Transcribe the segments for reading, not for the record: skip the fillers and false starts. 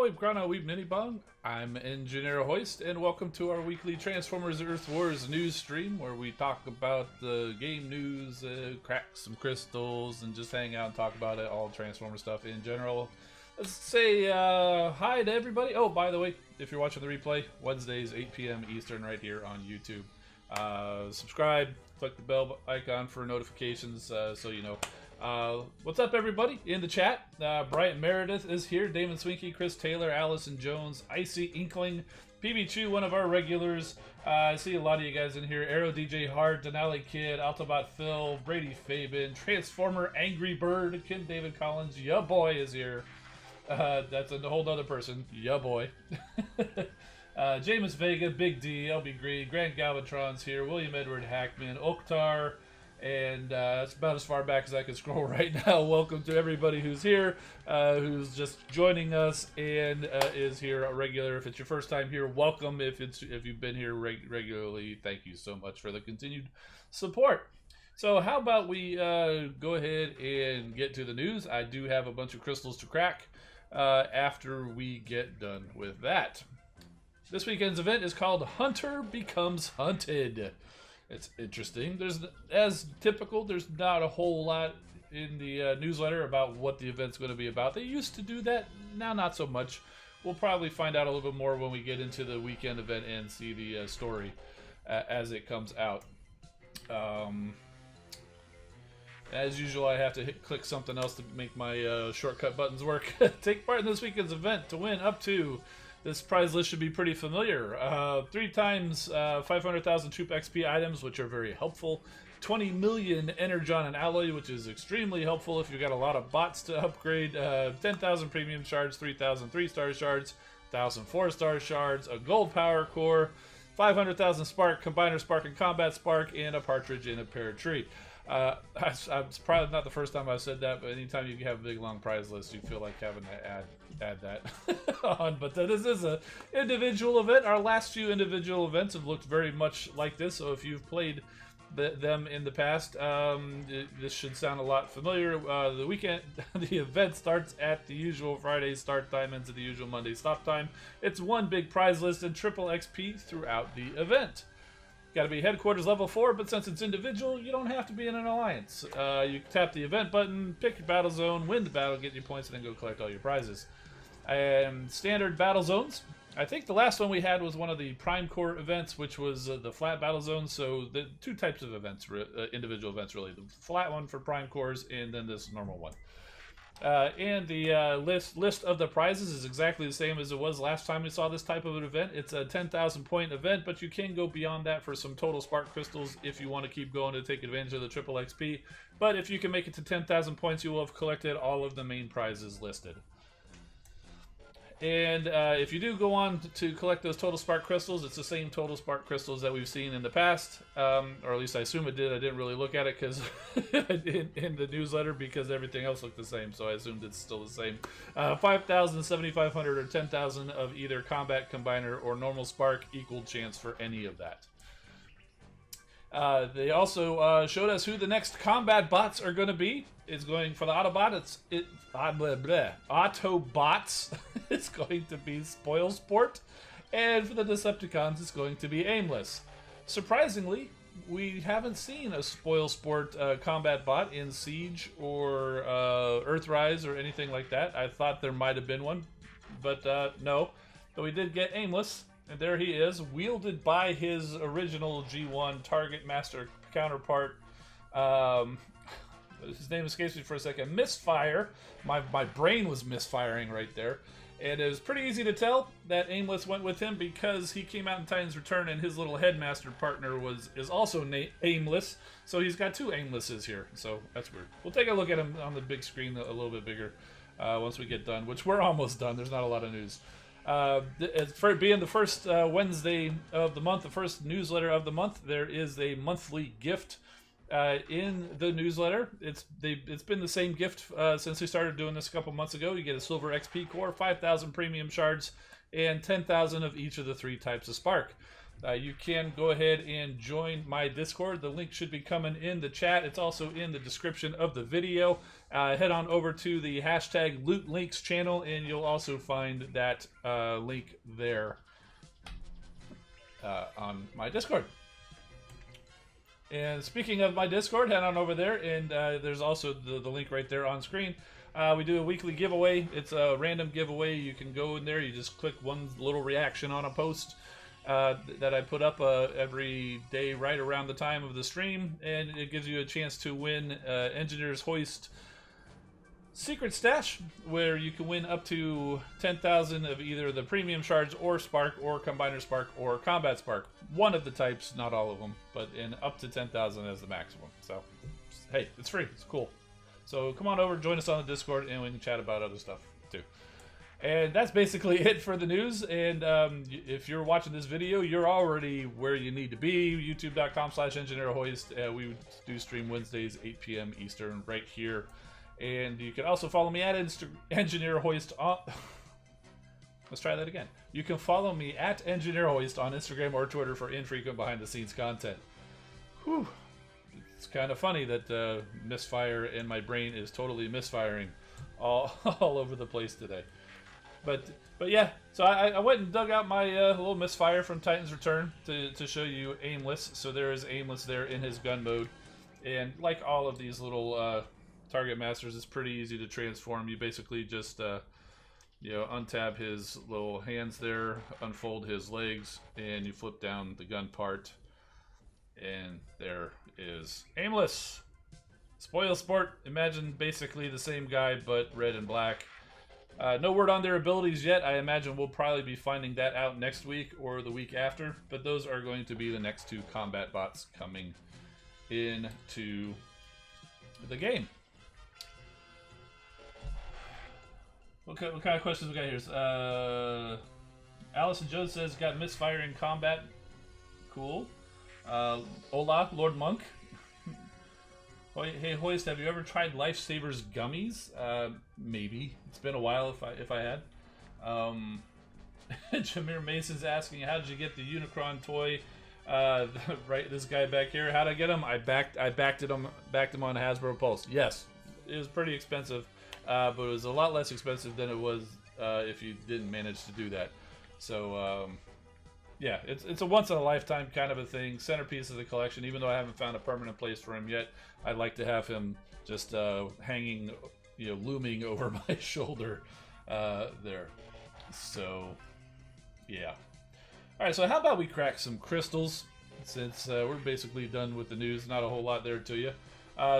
We've Grana Weeb Mini Bong. I'm Engineer Hoist, and welcome to our weekly Transformers Earth Wars news stream where we talk about the game news, crack some crystals, and just hang out and talk about it, all Transformer stuff in general. Let's say hi to everybody. Oh, by the way, if you're watching the replay, Wednesdays, 8 p.m. Eastern, right here on YouTube. Subscribe, click the bell icon for notifications so you know. What's up, everybody in the chat? Brian Meredith is here, Damon Swinky, Chris Taylor, Allison Jones, Icy Inkling, PB Chew, one of our regulars. I see a lot of you guys in here. Arrow DJ Hard, Denali Kid, Autobot Phil, Brady Fabin, Transformer Angry Bird, Kim David Collins, ya boy is here. That's a whole other person, ya boy. James Vega, Big D, LB Green, Grant Galvatron's here, William Edward Hackman, Oktar, and that's about as far back as I can scroll right now. Welcome to everybody who's here, who's just joining us, and is here a regular. If it's your first time here, welcome. If you've been here regularly, thank you so much for the continued support. So how about we go ahead and get to the news? I do have a bunch of crystals to crack after we get done with that. This weekend's event is called Hunter Becomes Hunted. It's interesting. As typical, there's not a whole lot in the newsletter about what the event's going to be about. They used to do that, now not so much. We'll probably find out a little bit more when we get into the weekend event and see the story as it comes out. As usual, I have to click something else to make my shortcut buttons work. Take part in this weekend's event to win up to... This prize list should be pretty familiar. 3 times 500,000 Troop XP items, which are very helpful. 20 million Energon and Alloy, which is extremely helpful if you've got a lot of bots to upgrade. 10,000 Premium Shards, 3,000 3-star Shards, 1,000 4-star Shards, a Gold Power Core, 500,000 Spark, Combiner Spark and Combat Spark, and a Partridge in a Pear Tree. It's probably not the first time I've said that, but anytime you have a big long prize list, you feel like having to add that on. But this is an individual event. Our last few individual events have looked very much like this, so if you've played them in the past, this should sound a lot familiar. The weekend, the event starts at the usual Friday start time, ends at the usual Monday stop time. It's one big prize list and triple XP throughout the event. Got to be headquarters level 4, but since it's individual, you don't have to be in an alliance. You tap the event button, pick your battle zone, win the battle, get your points, and then go collect all your prizes. Standard battle zones. I think the last one we had was one of the Prime Core events, which was the flat battle zone. So the 2 types of events, individual events really. The flat one for Prime Cores, and then this normal one. And the list of the prizes is exactly the same as it was last time we saw this type of an event. It's a 10,000 point event, but you can go beyond that for some total spark crystals if you want to keep going to take advantage of the triple XP. But if you can make it to 10,000 points, you will have collected all of the main prizes listed. And if you do go on to collect those total spark crystals, it's the same total spark crystals that we've seen in the past, or at least I assume it did. I didn't really look at it because in the newsletter because everything else looked the same, so I assumed it's still the same. 5,000, 7,500, or 10,000 of either combat, combiner, or normal spark, equal chance for any of that. They also showed us who the next combat bots are going to be. It's going for the Autobot. Autobots. It's going to be Spoil Sport, and for the Decepticons, it's going to be Aimless. Surprisingly, we haven't seen a Spoil Sport combat bot in Siege or Earthrise or anything like that. I thought there might have been one, but no. But we did get Aimless. And there he is, wielded by his original G1 Target Master counterpart. his name escapes me for a second. Misfire. My brain was misfiring right there. And it was pretty easy to tell that Aimless went with him because he came out in Titan's Return and his little headmaster partner is also Aimless. So he's got two Aimlesses here. So that's weird. We'll take a look at him on the big screen a little bit bigger once we get done, which we're almost done. There's not a lot of news. For being the first Wednesday of the month, the first newsletter of the month, there is a monthly gift in the newsletter. It's been the same gift since we started doing this a couple months ago. You get a silver XP core, 5,000 premium shards, and 10,000 of each of the 3 types of spark. You can go ahead and join my Discord. The link should be coming in the chat. It's also in the description of the video. Head on over to the hashtag Loot Links channel, and you'll also find that link there on my Discord. And speaking of my Discord, head on over there, and there's also the link right there on screen. We do a weekly giveaway. It's a random giveaway. You can go in there. You just click one little reaction on a post that I put up every day right around the time of the stream, and it gives you a chance to win Engineer's Hoist Secret Stash, where you can win up to 10,000 of either the premium shards or spark or combiner spark or combat spark. One of the types, not all of them, but in up to 10,000 as the maximum. So, hey, it's free. It's cool. So come on over, join us on the Discord, and we can chat about other stuff too. And that's basically it for the news. And if you're watching this video, you're already where you need to be. YouTube.com/EngineerHoist. We do stream Wednesdays, 8 p.m. Eastern, right here. And you can also follow me at EngineerHoist on... Let's try that again. You can follow me at EngineerHoist on Instagram or Twitter for infrequent behind-the-scenes content. Whew. It's kind of funny that misfire in my brain is totally misfiring all over the place today. But yeah, so I went and dug out my little misfire from Titan's Return to show you Aimless. So there is Aimless there in his gun mode. And like all of these little... Target Masters, is pretty easy to transform. You basically just untab his little hands there, unfold his legs, and you flip down the gun part, and there is Aimless. Spoil Sport, imagine basically the same guy but red and black. No word on their abilities yet. I imagine we'll probably be finding that out next week or the week after, but those are going to be the next 2 combat bots coming into the game. What kind of questions we got here? Allison Jones says, got misfire in combat. Cool. Hola, Lord Monk. Hey, Hoist, have you ever tried Lifesavers gummies? Maybe. It's been a while if I had. Jameer Mason's asking, how did you get the Unicron toy? Right, this guy back here. How'd I get him? I backed him on Hasbro Pulse. Yes, it was pretty expensive. But it was a lot less expensive than it was if you didn't manage to do that. So, yeah, it's a once-in-a-lifetime kind of a thing. Centerpiece of the collection. Even though I haven't found a permanent place for him yet, I'd like to have him just hanging, looming over my shoulder there. So, yeah. All right, so how about we crack some crystals, since we're basically done with the news. Not a whole lot there to you.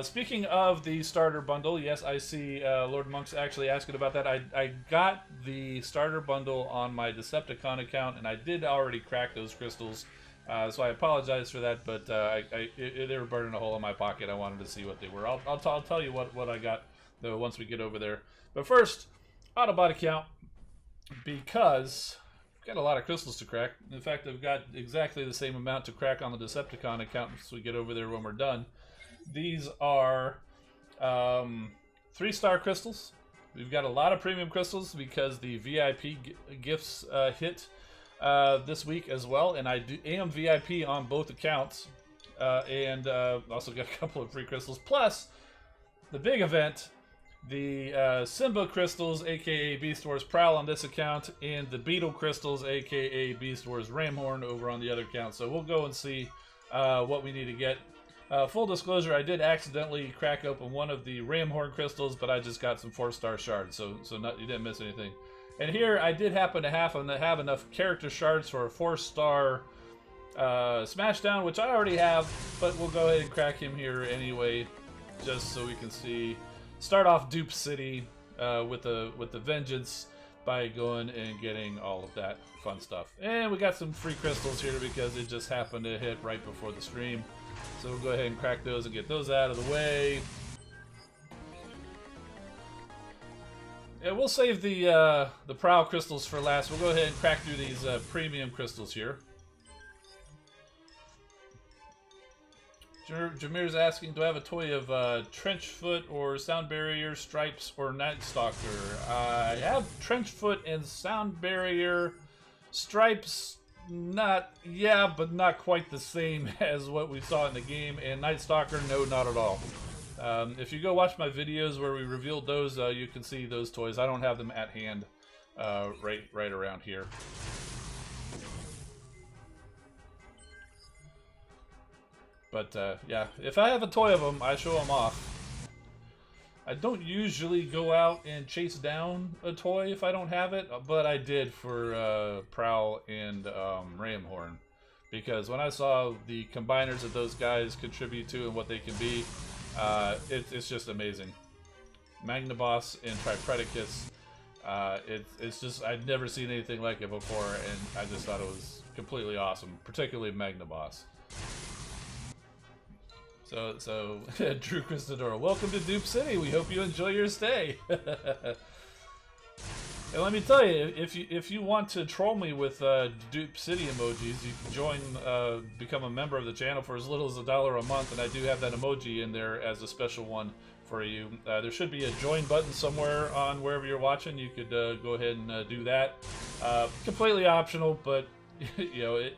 Speaking of the starter bundle, yes, I see Lord Monk's actually asking about that. I got the starter bundle on my Decepticon account, and I did already crack those crystals, so I apologize for that, but they were burning a hole in my pocket. I wanted to see what they were. I'll tell you what I got, though, once we get over there. But first, Autobot account, because I've got a lot of crystals to crack. In fact, I've got exactly the same amount to crack on the Decepticon account once we get over there when we're done. These are 3-star crystals. We've got a lot of premium crystals because the VIP gifts hit this week as well, and I am VIP on both accounts, and also got a couple of free crystals. Plus, the big event, the Simba crystals, aka Beast Wars Prowl on this account, and the Beetle crystals, aka Beast Wars Ramhorn over on the other account. So we'll go and see what we need to get. Full disclosure, I did accidentally crack open one of the Ramhorn crystals, but I just got some 4-star shards, so you didn't miss anything. And here, I did happen to have enough character shards for a 4-star Smashdown, which I already have, but we'll go ahead and crack him here anyway. just so we can see. Start off Dupe City with the vengeance by going and getting all of that fun stuff. And we got some free crystals here because it just happened to hit right before the stream. So we'll go ahead and crack those and get those out of the way. Yeah, we'll save the Prowl crystals for last. We'll go ahead and crack through these premium crystals here. Jameer's asking, do I have a toy of Trenchfoot or Sound Barrier, Stripes, or Night Stalker? I have Trenchfoot and Sound Barrier. Stripes, but not quite the same as what we saw in the game. And Night Stalker, no, not at all. If you go watch my videos where we revealed those, you can see those toys. I don't have them at hand right around here. But yeah, if I have a toy of them, I show them off. I don't usually go out and chase down a toy if I don't have it, but I did for Prowl and Ramhorn. Because when I saw the combiners that those guys contribute to and what they can be, it's just amazing. Magnaboss and Tripredicus, it's just, I'd never seen anything like it before, and I just thought it was completely awesome, particularly Magnaboss. So Drew Christador, welcome to Dupe City. We hope you enjoy your stay. And let me tell you, if you want to troll me with Dupe City emojis, you can join, become a member of the channel for as little as $1 a month, and I do have that emoji in there as a special one for you. There should be a join button somewhere on wherever you're watching. You could go ahead and do that. Completely optional, but you know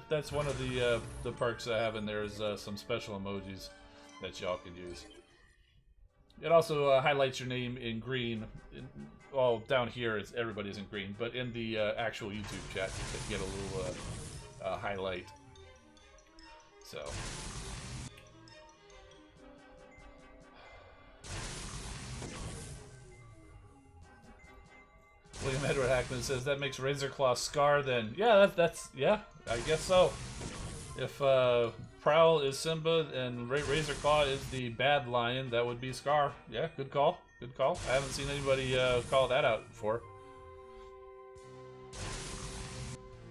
that's one of the perks I have in there is some special emojis that y'all can use. It also highlights your name in green. Well, down here everybody's in green, but in the actual YouTube chat you can get a little highlight. So. William Edward Hackman says that makes Razorclaw Scar then. Yeah, that's yeah, I guess so. If Prowl is Simba and Razorclaw is the bad lion, that would be Scar. Yeah, good call. Good call. I haven't seen anybody call that out before.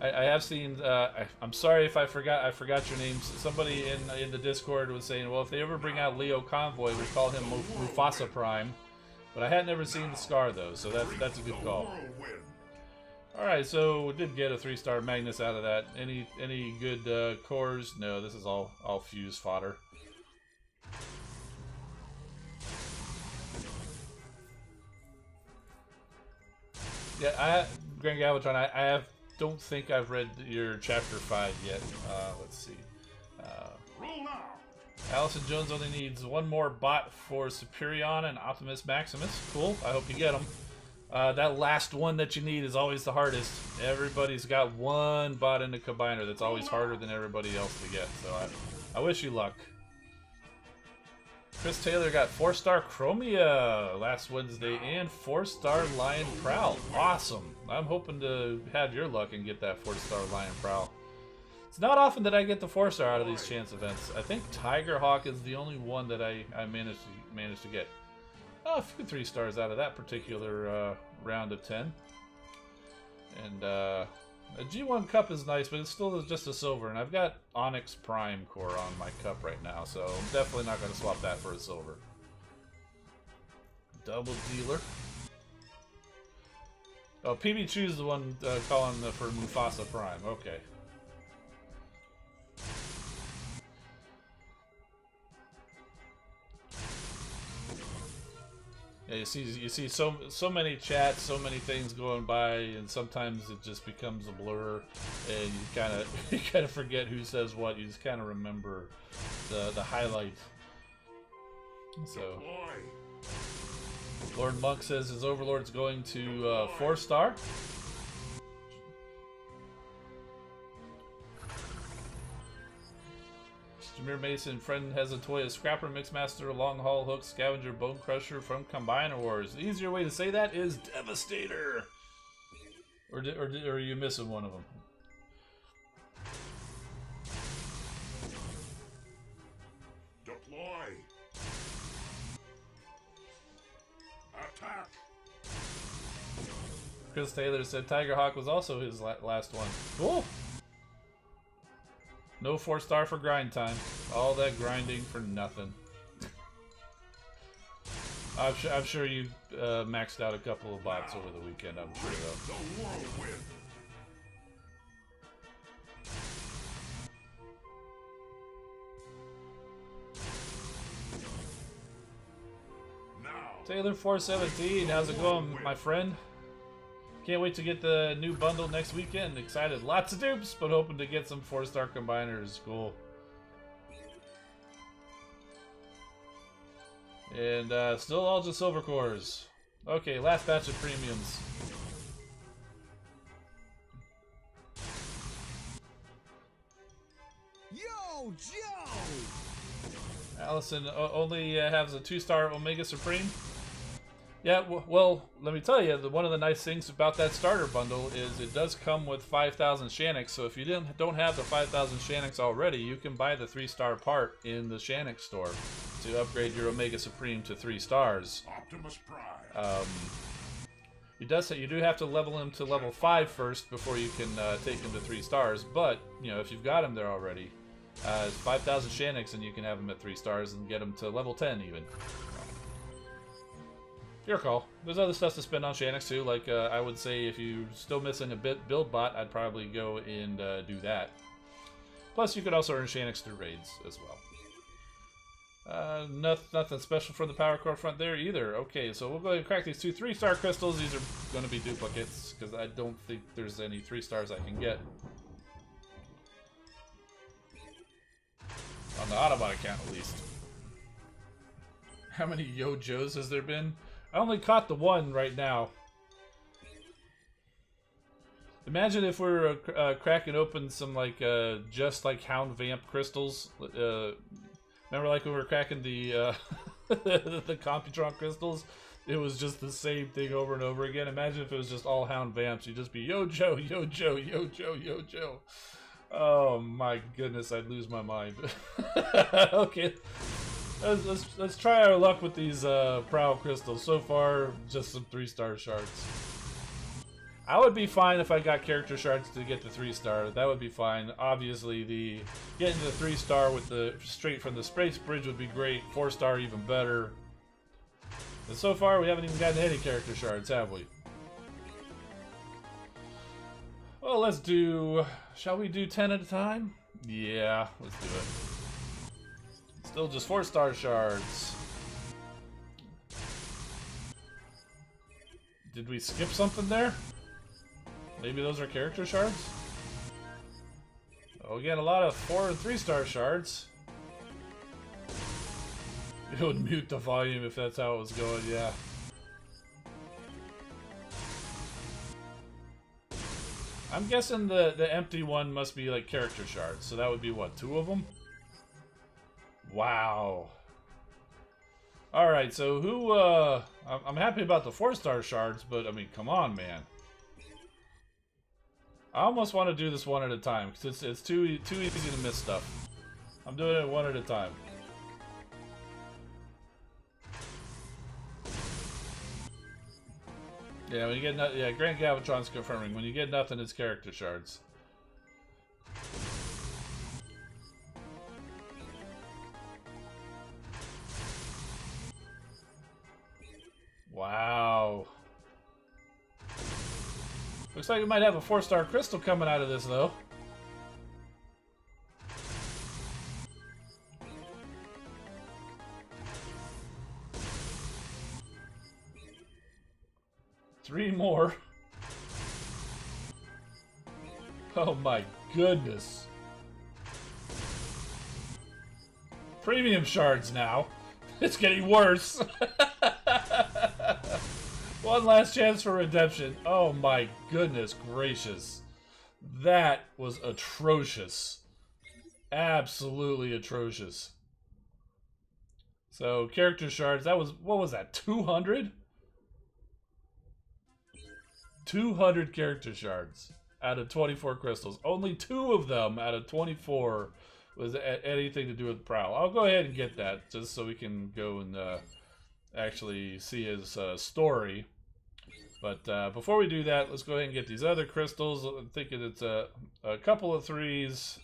I have seen. I'm sorry if I forgot your names. Somebody in the Discord was saying, well, if they ever bring out Leo Convoy, we'll call him Mufasa Prime. But I had never seen the Scar though, so that's a good call. All right, so we did get a 3-star Magnus out of that. Any good cores? No, this is all fuse fodder. Yeah, Grand Galvatron, I don't think I've read your chapter 5 yet. Let's see. Allison Jones only needs one more bot for Superion and Optimus Maximus. Cool, I hope you get them. That last one that you need is always the hardest. Everybody's got one bot in the combiner that's always harder than everybody else to get. So I wish you luck. Chris Taylor got 4-star Chromia last Wednesday and 4-star Lion Prowl. Awesome. I'm hoping to have your luck and get that 4-star Lion Prowl. It's not often that I get the 4-star out of these chance events. I think Tiger Hawk is the only one that I managed to get. Oh, a few 3-stars out of that particular round of 10. And a G1 cup is nice, but it's still just a silver. And I've got Onyx Prime core on my cup right now, so I'm definitely not going to swap that for a silver. Double dealer. Oh, PB Chu's the one calling for Mufasa Prime. Okay. Yeah, you see so many chats, so many things going by, and sometimes it just becomes a blur, and you kind of forget who says what. You just kind of remember the highlights. So, Lord Monk says his Overlord's going to 4-star. Jameer Mason, friend has a toy of Scrapper, Mixmaster, Long Haul Hook, Scavenger, Bone Crusher from Combiner Wars. The easier way to say that is Devastator. Or are you missing one of them? Deploy. Chris Taylor said Tiger Hawk was also his last one. Cool. No 4-star for grind time. All that grinding for nothing. I'm sure you maxed out a couple of bots over the weekend. I'm sure though. Taylor 417, how's it going, my friend? Can't wait to get the new bundle next weekend. Excited. Lots of dupes, but hoping to get some 4-star combiners. Cool. And still all just silver cores. Okay, last batch of premiums. Yo, Joe! Allison only has a 2-star Omega Supreme. Yeah, well, let me tell you, one of the nice things about that starter bundle is it does come with 5,000 Shanix, so if you don't have the 5,000 Shanix already, you can buy the 3-star part in the Shanix store to upgrade your Omega Supreme to 3 stars. Optimus Prime. You do have to level him to level 5 first before you can take him to 3 stars, but, you know, if you've got him there already, it's 5,000 Shanix and you can have him at 3 stars and get him to level 10 even. Your call. There's other stuff to spend on Shanix too, like I would say if you're still missing a build bot, I'd probably go and do that. Plus you could also earn Shanix through raids as well. Nothing special from the power core front there either. Okay, so we'll go ahead and crack these 2 3-star crystals. These are going to be duplicates because I don't think there's any 3 stars I can get. On the Autobot account at least. How many Yo-Joes has there been? I only caught the one right now. Imagine if we were cracking open some like just like Hound Vamp crystals. Remember, like when we were cracking the the Computron crystals, it was just the same thing over and over again. Imagine if it was just all Hound Vamps. You'd just be Yo Joe, Yo Joe, Yo Joe, Yo Joe. Oh my goodness, I'd lose my mind. Okay. Let's try our luck with these Prowl crystals. So far, just some 3-star shards. I would be fine if I got character shards to get the 3-star. That would be fine. Obviously, the getting the 3-star with the straight from the Space Bridge would be great. 4-star even better. But so far, we haven't even gotten any character shards, have we? Well, let's do. Shall we do 10 at a time? Yeah, let's do it. Still just 4-star shards. Did we skip something there? Maybe those are character shards? Oh, again, a lot of 4 and 3-star shards. It would mute the volume if that's how it was going, yeah. I'm guessing the empty one must be like character shards, so that would be what, 2 of them? Wow. Alright, so who, I'm happy about the 4-star shards, but I mean, come on, man. I almost want to do this one at a time, because it's too easy to miss stuff. I'm doing it one at a time. Yeah, when you get nothing, yeah, Grant Galvatron's confirming, when you get nothing, it's character shards. Wow. Looks like we might have a 4-star crystal coming out of this, though. Three more. Oh my goodness. Premium shards now. It's getting worse. One last chance for redemption. Oh my goodness gracious. That was atrocious. Absolutely atrocious. So, character shards, that was, what was that, 200? 200 character shards out of 24 crystals. Only 2 of them out of 24 was anything to do with Prowl. I'll go ahead and get that just so we can go and actually see his story. But before we do that, let's go ahead and get these other crystals. I'm thinking it's a couple of 3s.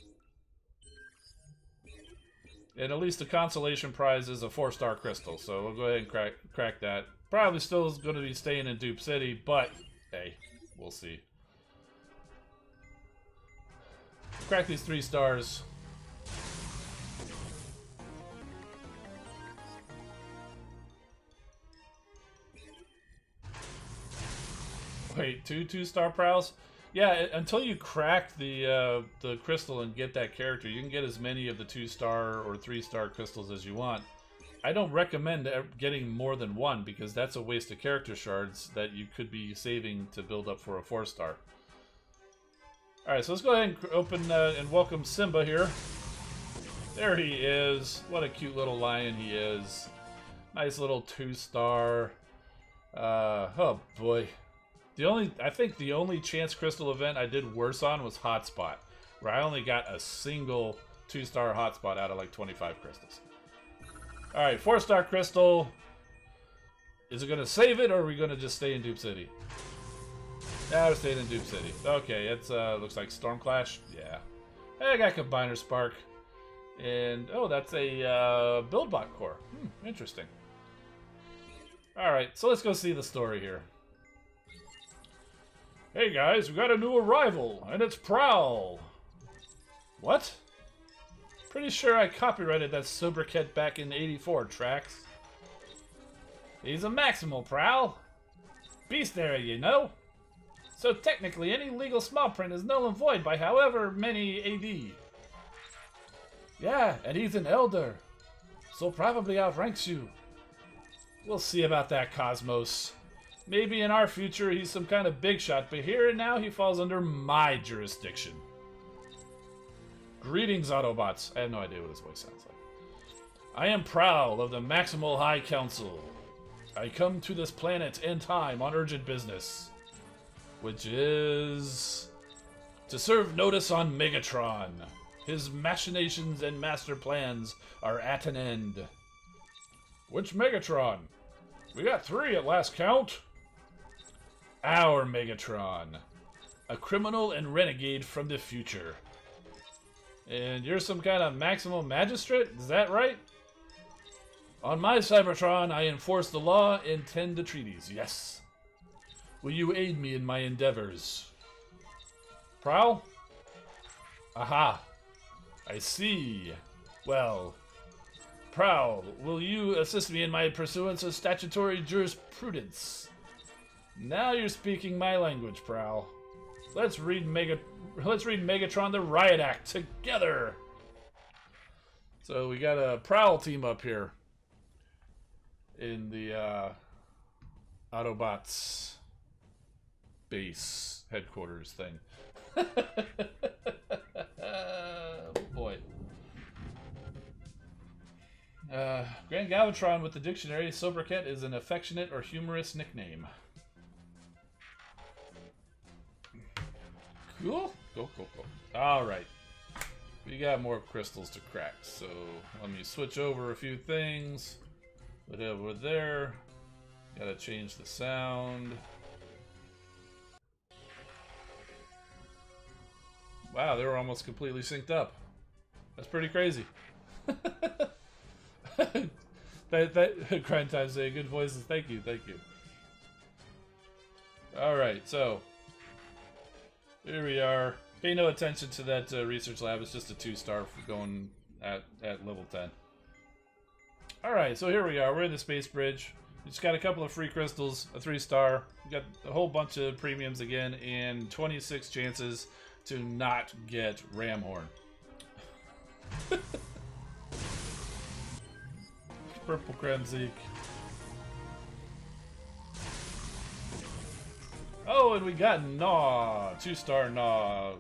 And at least the consolation prize is a 4-star crystal. So we'll go ahead and crack that. Probably still is going to be staying in Dupe City, but hey, we'll see. Crack these 3 stars. Wait, 2-star Prowls? Yeah, until you crack the crystal and get that character, you can get as many of the 2-star or 3-star crystals as you want. I don't recommend getting more than 1 because that's a waste of character shards that you could be saving to build up for a 4-star. Alright, so let's go ahead and open and welcome Simba here. There he is. What a cute little lion he is. Nice little 2-star. Oh boy. I think the only chance crystal event I did worse on was Hotspot, where I only got a single 2-star Hotspot out of like 25 crystals. Alright, 4-star crystal. Is it going to save it, or are we going to just stay in Dupe City? Yeah, we're staying in Dupe City. Okay, it's looks like Storm Clash. Yeah. Hey, I got Combiner Spark. And, oh, that's a Buildbot core. Interesting. Alright, so let's go see the story here. Hey guys, we got a new arrival, and it's Prowl. What? Pretty sure I copyrighted that sobriquet back in '84, Trax. He's a maximal Prowl. Beast area, you know? So technically, any legal small print is null and void by however many AD. Yeah, and he's an elder, so probably outranks you. We'll see about that, Cosmos. Maybe in our future he's some kind of big shot, but here and now he falls under my jurisdiction. Greetings, Autobots. I have no idea what his voice sounds like. I am Prowl of the Maximal High Council. I come to this planet and time on urgent business, which is to serve notice on Megatron. His machinations and master plans are at an end. Which Megatron? We got 3 at last count. Our Megatron. A criminal and renegade from the future. And you're some kind of maximal magistrate? Is that right? On my Cybertron, I enforce the law and tend the treaties, yes. Will you aid me in my endeavors? Prowl? Aha. I see. Well, Prowl, will you assist me in my pursuance of statutory jurisprudence? Now you're speaking my language, Prowl. Let's read Megatron the Riot Act together. So we got a Prowl team up here in the Autobots base headquarters thing. Boy. Grand Galvatron with the dictionary, sobriquet is an affectionate or humorous nickname. Cool. Cool. Alright. We got more crystals to crack, so let me switch over a few things. Put it over there. Gotta change the sound. Wow, they were almost completely synced up. That's pretty crazy. that Grind Time say good voices. Thank you. Alright, so here we are. Pay no attention to that research lab. It's just a 2-star for going at level 10. Alright, so here we are. We're in the space bridge. We just got a couple of free crystals, a 3-star. We got a whole bunch of premiums again, and 26 chances to not get Ramhorn. Purple Kremzik. Oh, and we got Gnaw. 2-star Gnaw.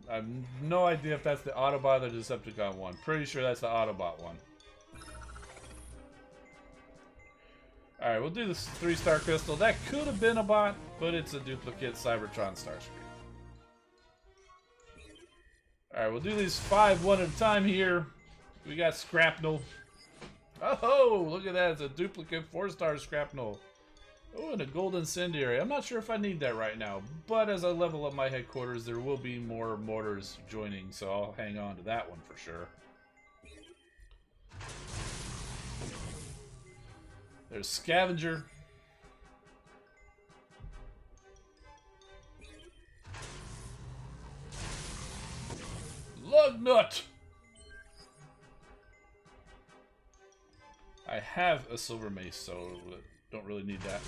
I have no idea if that's the Autobot or the Decepticon one. Pretty sure that's the Autobot one. Alright, we'll do this 3-star crystal. That could have been a bot, but it's a duplicate Cybertron Starscream. Alright, we'll do these 5 one at a time here. We got Scrapnel. Oh, look at that. It's a duplicate 4-star Scrapnel. Oh, and a gold incendiary. I'm not sure if I need that right now, but as I level up my headquarters, there will be more mortars joining, so I'll hang on to that one for sure. There's Scavenger. Lug Nut! I have a silver mace, so don't really need that.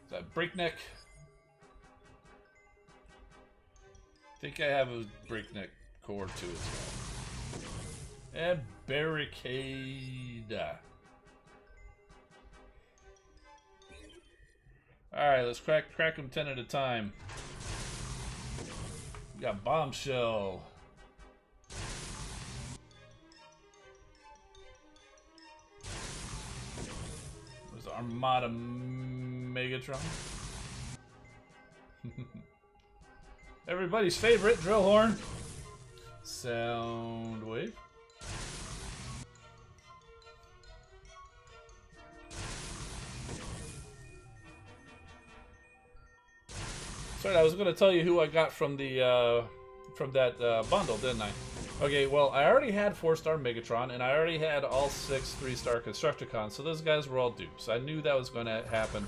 Is that Breakneck? I think I have a Breakneck core too as well. And Barricade. Alright, let's crack them 10 at a time. We got Bombshell. There's Armada Megatron. Everybody's favorite, Drillhorn. Soundwave. Sorry, I was going to tell you who I got from the from that bundle, didn't I? Okay, well, I already had 4-star Megatron, and I already had all 6 3-star Constructicons, so those guys were all dupes. I knew that was going to happen.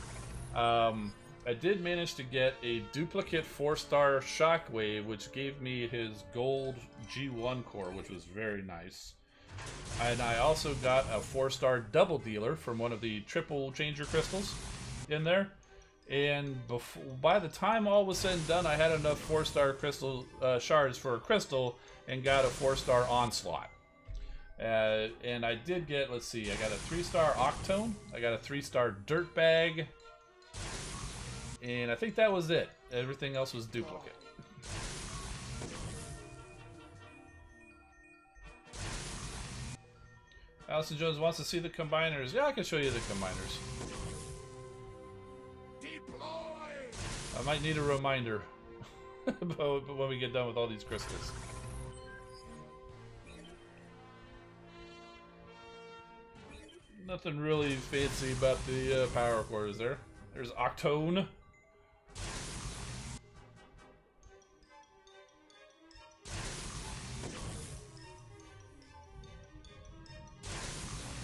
I did manage to get a duplicate 4-star Shockwave, which gave me his gold G1 core, which was very nice. And I also got a 4-star double dealer from one of the triple changer crystals in there. And by the time all was said and done, I had enough 4-star crystal shards for a crystal and got a 4-star Onslaught. And I did get, let's see, I got a 3-star Octone, I got a 3-star Dirtbag, and I think that was it. Everything else was duplicate. Allison Jones wants to see the combiners. Yeah, I can show you the combiners. I might need a reminder when we get done with all these crystals. Nothing really fancy about the power cores there. There's Octone.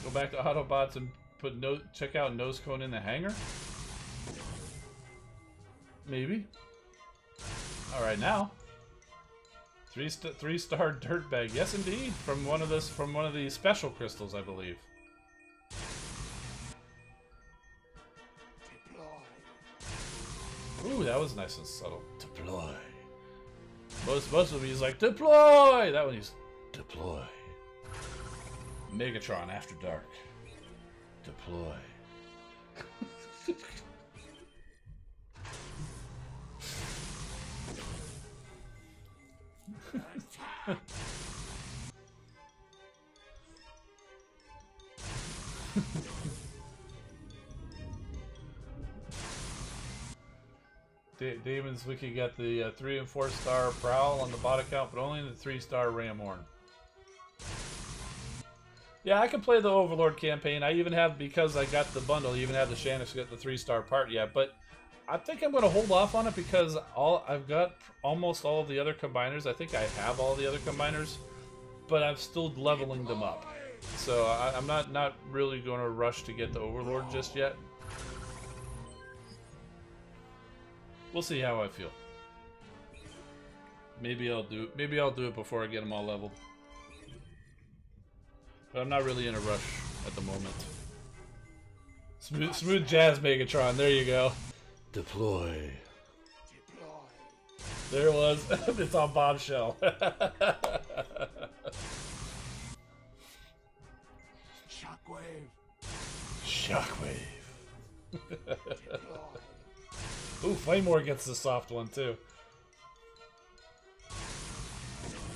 Go back to Autobots and check out Nose Cone in the hangar. Maybe. All right, now. 3-star Dirtbag. Yes, indeed. From one of the special crystals, I believe. Ooh, that was nice and subtle. Deploy. Most of them he's like deploy. That one he's deploy. Megatron After Dark. Deploy. Demons, we could get the 3 and 4-star Prowl on the bot account, but only the 3-star Ramhorn. Yeah, I can play the Overlord campaign. I even have, because I got the bundle, I even have the chance to get the 3-star part yet, but I think I'm going to hold off on it because I've got almost all of the other combiners. I think I have all the other combiners, but I'm still leveling them up. So I'm not really going to rush to get the Overlord just yet. We'll see how I feel. Maybe I'll do it before I get them all leveled. But I'm not really in a rush at the moment. Smooth Jazz Megatron, there you go. Deploy. There it was. It's on Bombshell. Shockwave. Ooh, Flamewar gets the soft one too.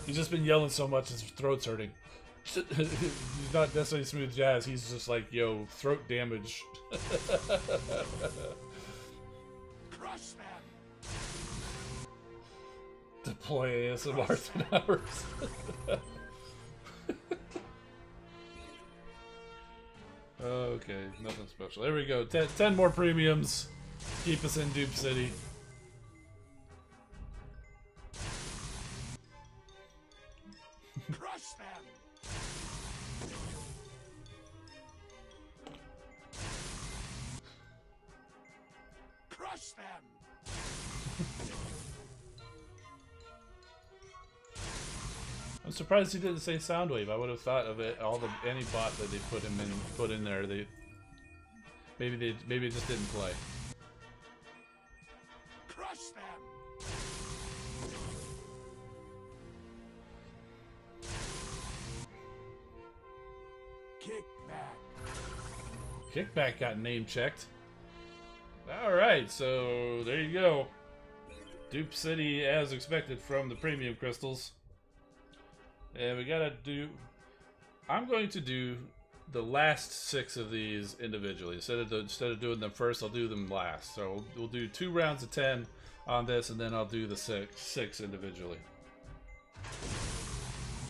He's just been yelling so much his throat's hurting. He's not necessarily Smooth Jazz, he's just like, yo, throat damage. Crush them. Deploy ASMR 10 hours. Okay, nothing special. There we go. 10 more premiums. Keep us in Dupe City. Crush them! Crush them! I'm surprised he didn't say Soundwave. I would have thought of it. Any bot that they put in there. Maybe it just didn't play. Crush them! Kickback. Kickback got name checked. Alright, so there you go. Dupe City as expected from the premium crystals. And we gotta do... I'm going to do the last 6 of these individually. Instead of doing them first, I'll do them last. So we'll do 2 rounds of 10 on this, and then I'll do the 6 individually.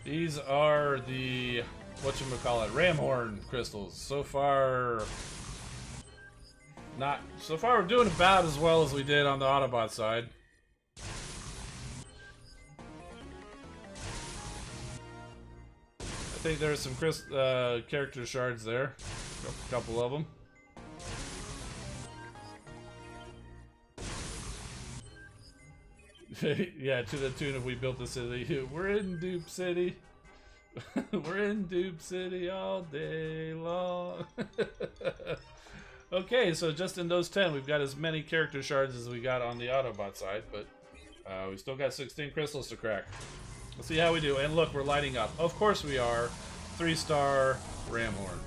These are the... whatchamacallit, Ramhorn crystals. So far we're doing about as well as we did on the Autobot side. I think there's some character shards there. A couple of them. Yeah, to the tune of we built the city. We're in Dupe City. We're in Dupe City all day long. Okay, so just in those 10, we've got as many character shards as we got on the Autobot side, but we still got 16 crystals to crack. Let's see how we do. And look, we're lighting up. Of course we are. 3-star Ramhorn.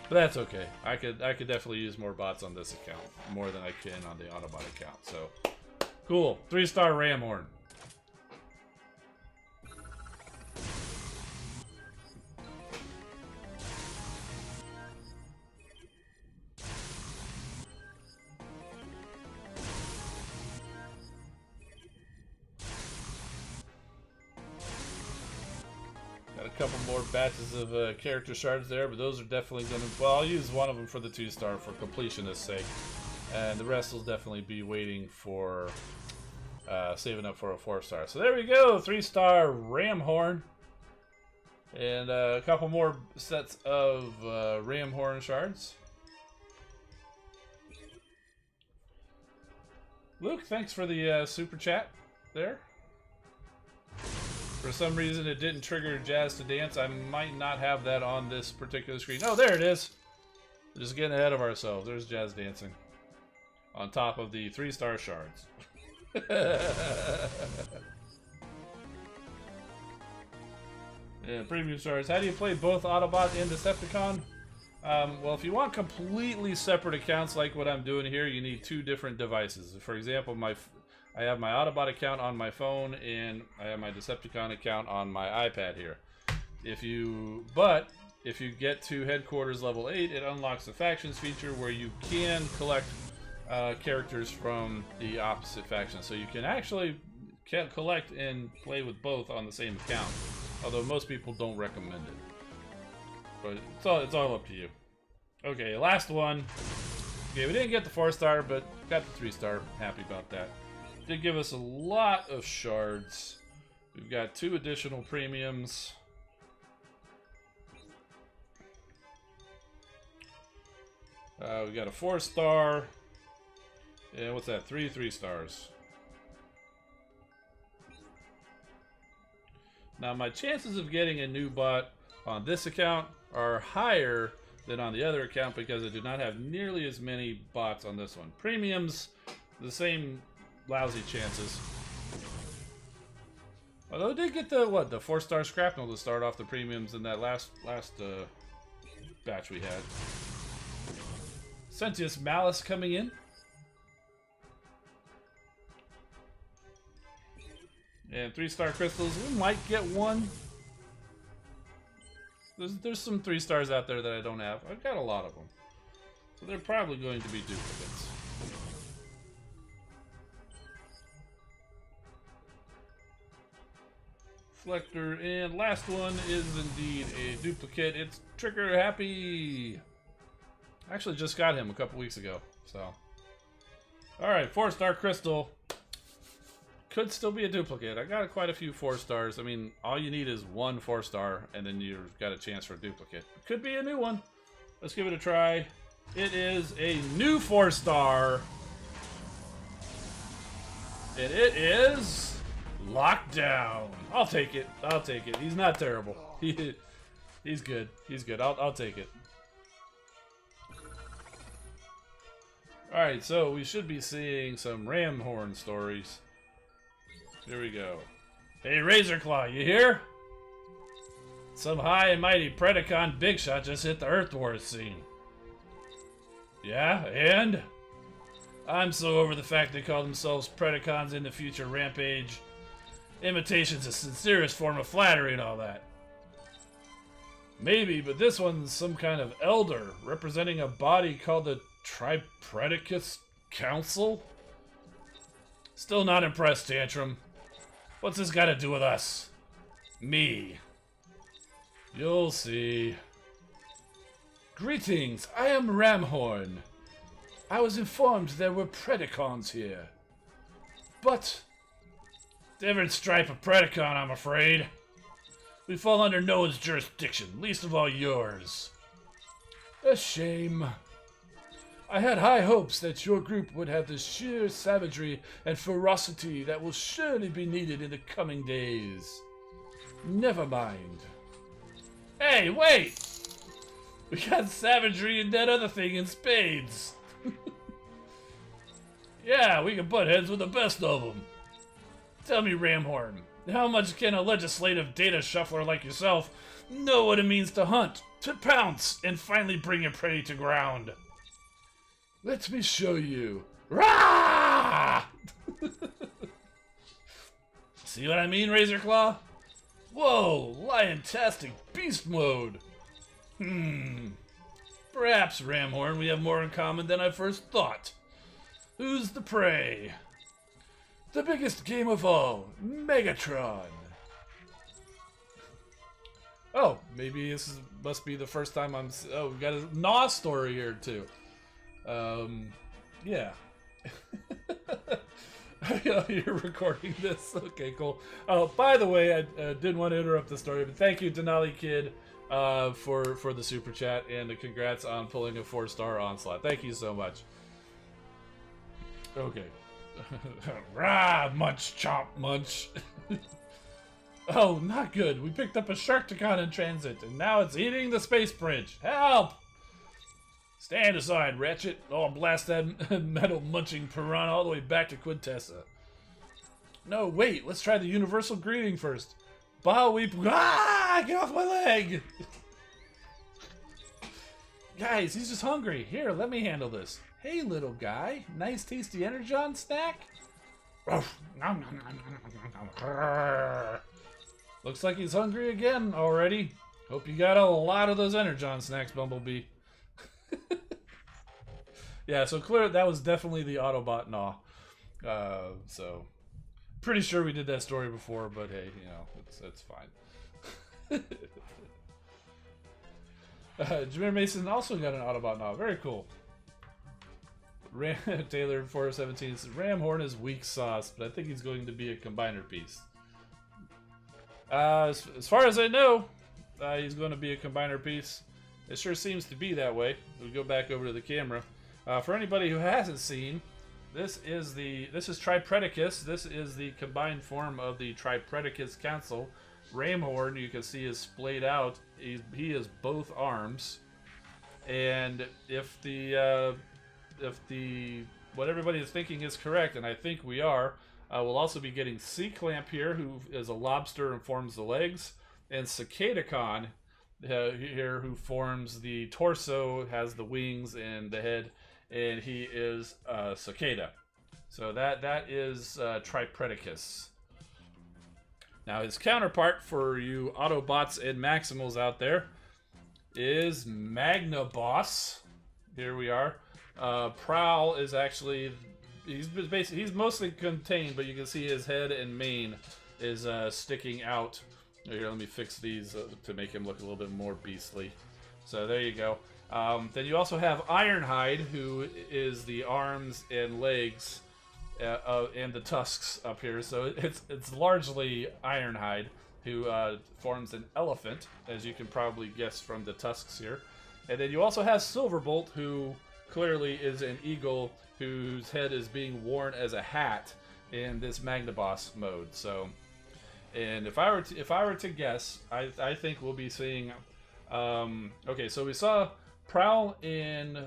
But that's okay. I could definitely use more bots on this account. More than I can on the Autobot account. So, cool. 3-star Ramhorn. Couple more batches of character shards there, but those are definitely going to... Well, I'll use one of them for the 2-star for completionist sake. And the rest will definitely be waiting for... saving up for a 4-star. So there we go! 3-star Ramhorn. And a couple more sets of Ramhorn shards. Luke, thanks for the super chat there. For some reason, it didn't trigger Jazz to Dance. I might not have that on this particular screen. Oh, there it is. We're just getting ahead of ourselves. There's Jazz dancing. On top of the 3-star shards. Yeah, premium shards. How do you play both Autobot and Decepticon? Well, if you want completely separate accounts like what I'm doing here, you need 2 different devices. For example, I have my Autobot account on my phone, and I have my Decepticon account on my iPad here. If you get to Headquarters level 8, it unlocks the Factions feature where you can collect characters from the opposite faction. So you can actually collect and play with both on the same account. Although most people don't recommend it. But it's all up to you. Okay, last one. Okay, we didn't get the 4-star, but got the 3-star. Happy about that. Did give us a lot of shards. We've got 2 additional premiums. We got a 4-star. And what's that? 3 3-stars. Now my chances of getting a new bot on this account are higher than on the other account because I do not have nearly as many bots on this one. Premiums, the same lousy chances. Although I did get the 4-star Scrapnel to start off the premiums in that last batch we had. Sentius Malice coming in. And 3-star crystals, we might get one. There's some 3-stars out there that I don't have. I've got a lot of them. So they're probably going to be duplicates. Collector, and last one is indeed a duplicate. It's Trigger Happy. I actually just got him a couple weeks ago, so. Alright, 4-star crystal. Could still be a duplicate. I got quite a few 4 stars. I mean, all you need is one 4-star, and then you've got a chance for a duplicate. Could be a new one. Let's give it a try. It is a new 4-star. And it is Lockdown. I'll take it. I'll take it. He's not terrible. He's good. He's good. I'll take it. Alright, so we should be seeing some Ramhorn stories. Here we go. Hey, Razorclaw, you here? Some high and mighty Predacon big shot just hit the Earth Wars scene. Yeah, and? I'm so over the fact they call themselves Predacons in the future Rampage. Imitation's the sincerest form of flattery and all that. Maybe, but this one's some kind of elder representing a body called the Tripredacus Council? Still not impressed, Tantrum. What's this got to do with us? Me. You'll see. Greetings, I am Ramhorn. I was informed there were Predacons here. But... different stripe of Predacon, I'm afraid. We fall under no one's jurisdiction, least of all yours. A shame. I had high hopes that your group would have the sheer savagery and ferocity that will surely be needed in the coming days. Never mind. Hey, wait! We got savagery and that other thing in spades. Yeah, we can butt heads with the best of them. Tell me, Ramhorn, how much can a legislative data shuffler like yourself know what it means to hunt, to pounce, and finally bring your prey to ground? Let me show you. Rah! See what I mean, Razorclaw? Whoa, lion-tastic beast mode. Perhaps, Ramhorn, we have more in common than I first thought. Who's the prey? The biggest game of all, Megatron. Oh, maybe must be the first time I'm... oh, we've got a Gnaw story here, too. Yeah. You're recording this. Okay, cool. Oh, by the way, I didn't want to interrupt the story, but thank you, Denali Kid, for the super chat, and congrats on pulling a 4-star onslaught. Thank you so much. Okay. Rah, munch, chomp, munch. Oh, not good. We picked up a Sharkticon in transit, and now it's eating the space bridge. Help! Stand aside, Ratchet. Oh, I'll blast that metal munching piranha all the way back to Quintessa. No, wait. Let's try the universal greeting first. Bow weep. Ah! Get off my leg! Guys, he's just hungry. Here, let me handle this. Hey, little guy. Nice, tasty Energon snack? Looks like he's hungry again already. Hope you got a lot of those Energon snacks, Bumblebee. Yeah, so clear that was definitely the Autobot Gnaw. So pretty sure we did that story before, but hey, you know, it's fine. Jameer Mason also got an Autobot Gnaw. Very cool. Taylor 417 says Ramhorn is weak sauce, but I think he's going to be a combiner piece. As far as I know, he's going to be a combiner piece. It sure seems to be that way. We'll go back over to the camera. For anybody who hasn't seen, this is Tripredacus. This is the combined form of the Tripredacus Council. Ramhorn, you can see, is splayed out. He is both arms. And if what everybody is thinking is correct, and I think we are, we'll also be getting C-Clamp here, who is a lobster and forms the legs, and Cicadacon here, who forms the torso, has the wings and the head, and he is Cicada. So that is Tripredacus. Now his counterpart for you Autobots and Maximals out there is Magnaboss. Here we are. Prowl is actually, he's mostly contained, but you can see his head and mane is sticking out Here, let me fix these to make him look a little bit more beastly. So there you go. Then you also have Ironhide, who is the arms and legs and the tusks up here. So it's largely Ironhide, who forms an elephant, as you can probably guess from the tusks here. And then you also have Silverbolt, who clearly is an eagle whose head is being worn as a hat in this Magnaboss mode. So, and if I were to guess, I think we'll be seeing. Okay, so we saw Prowl and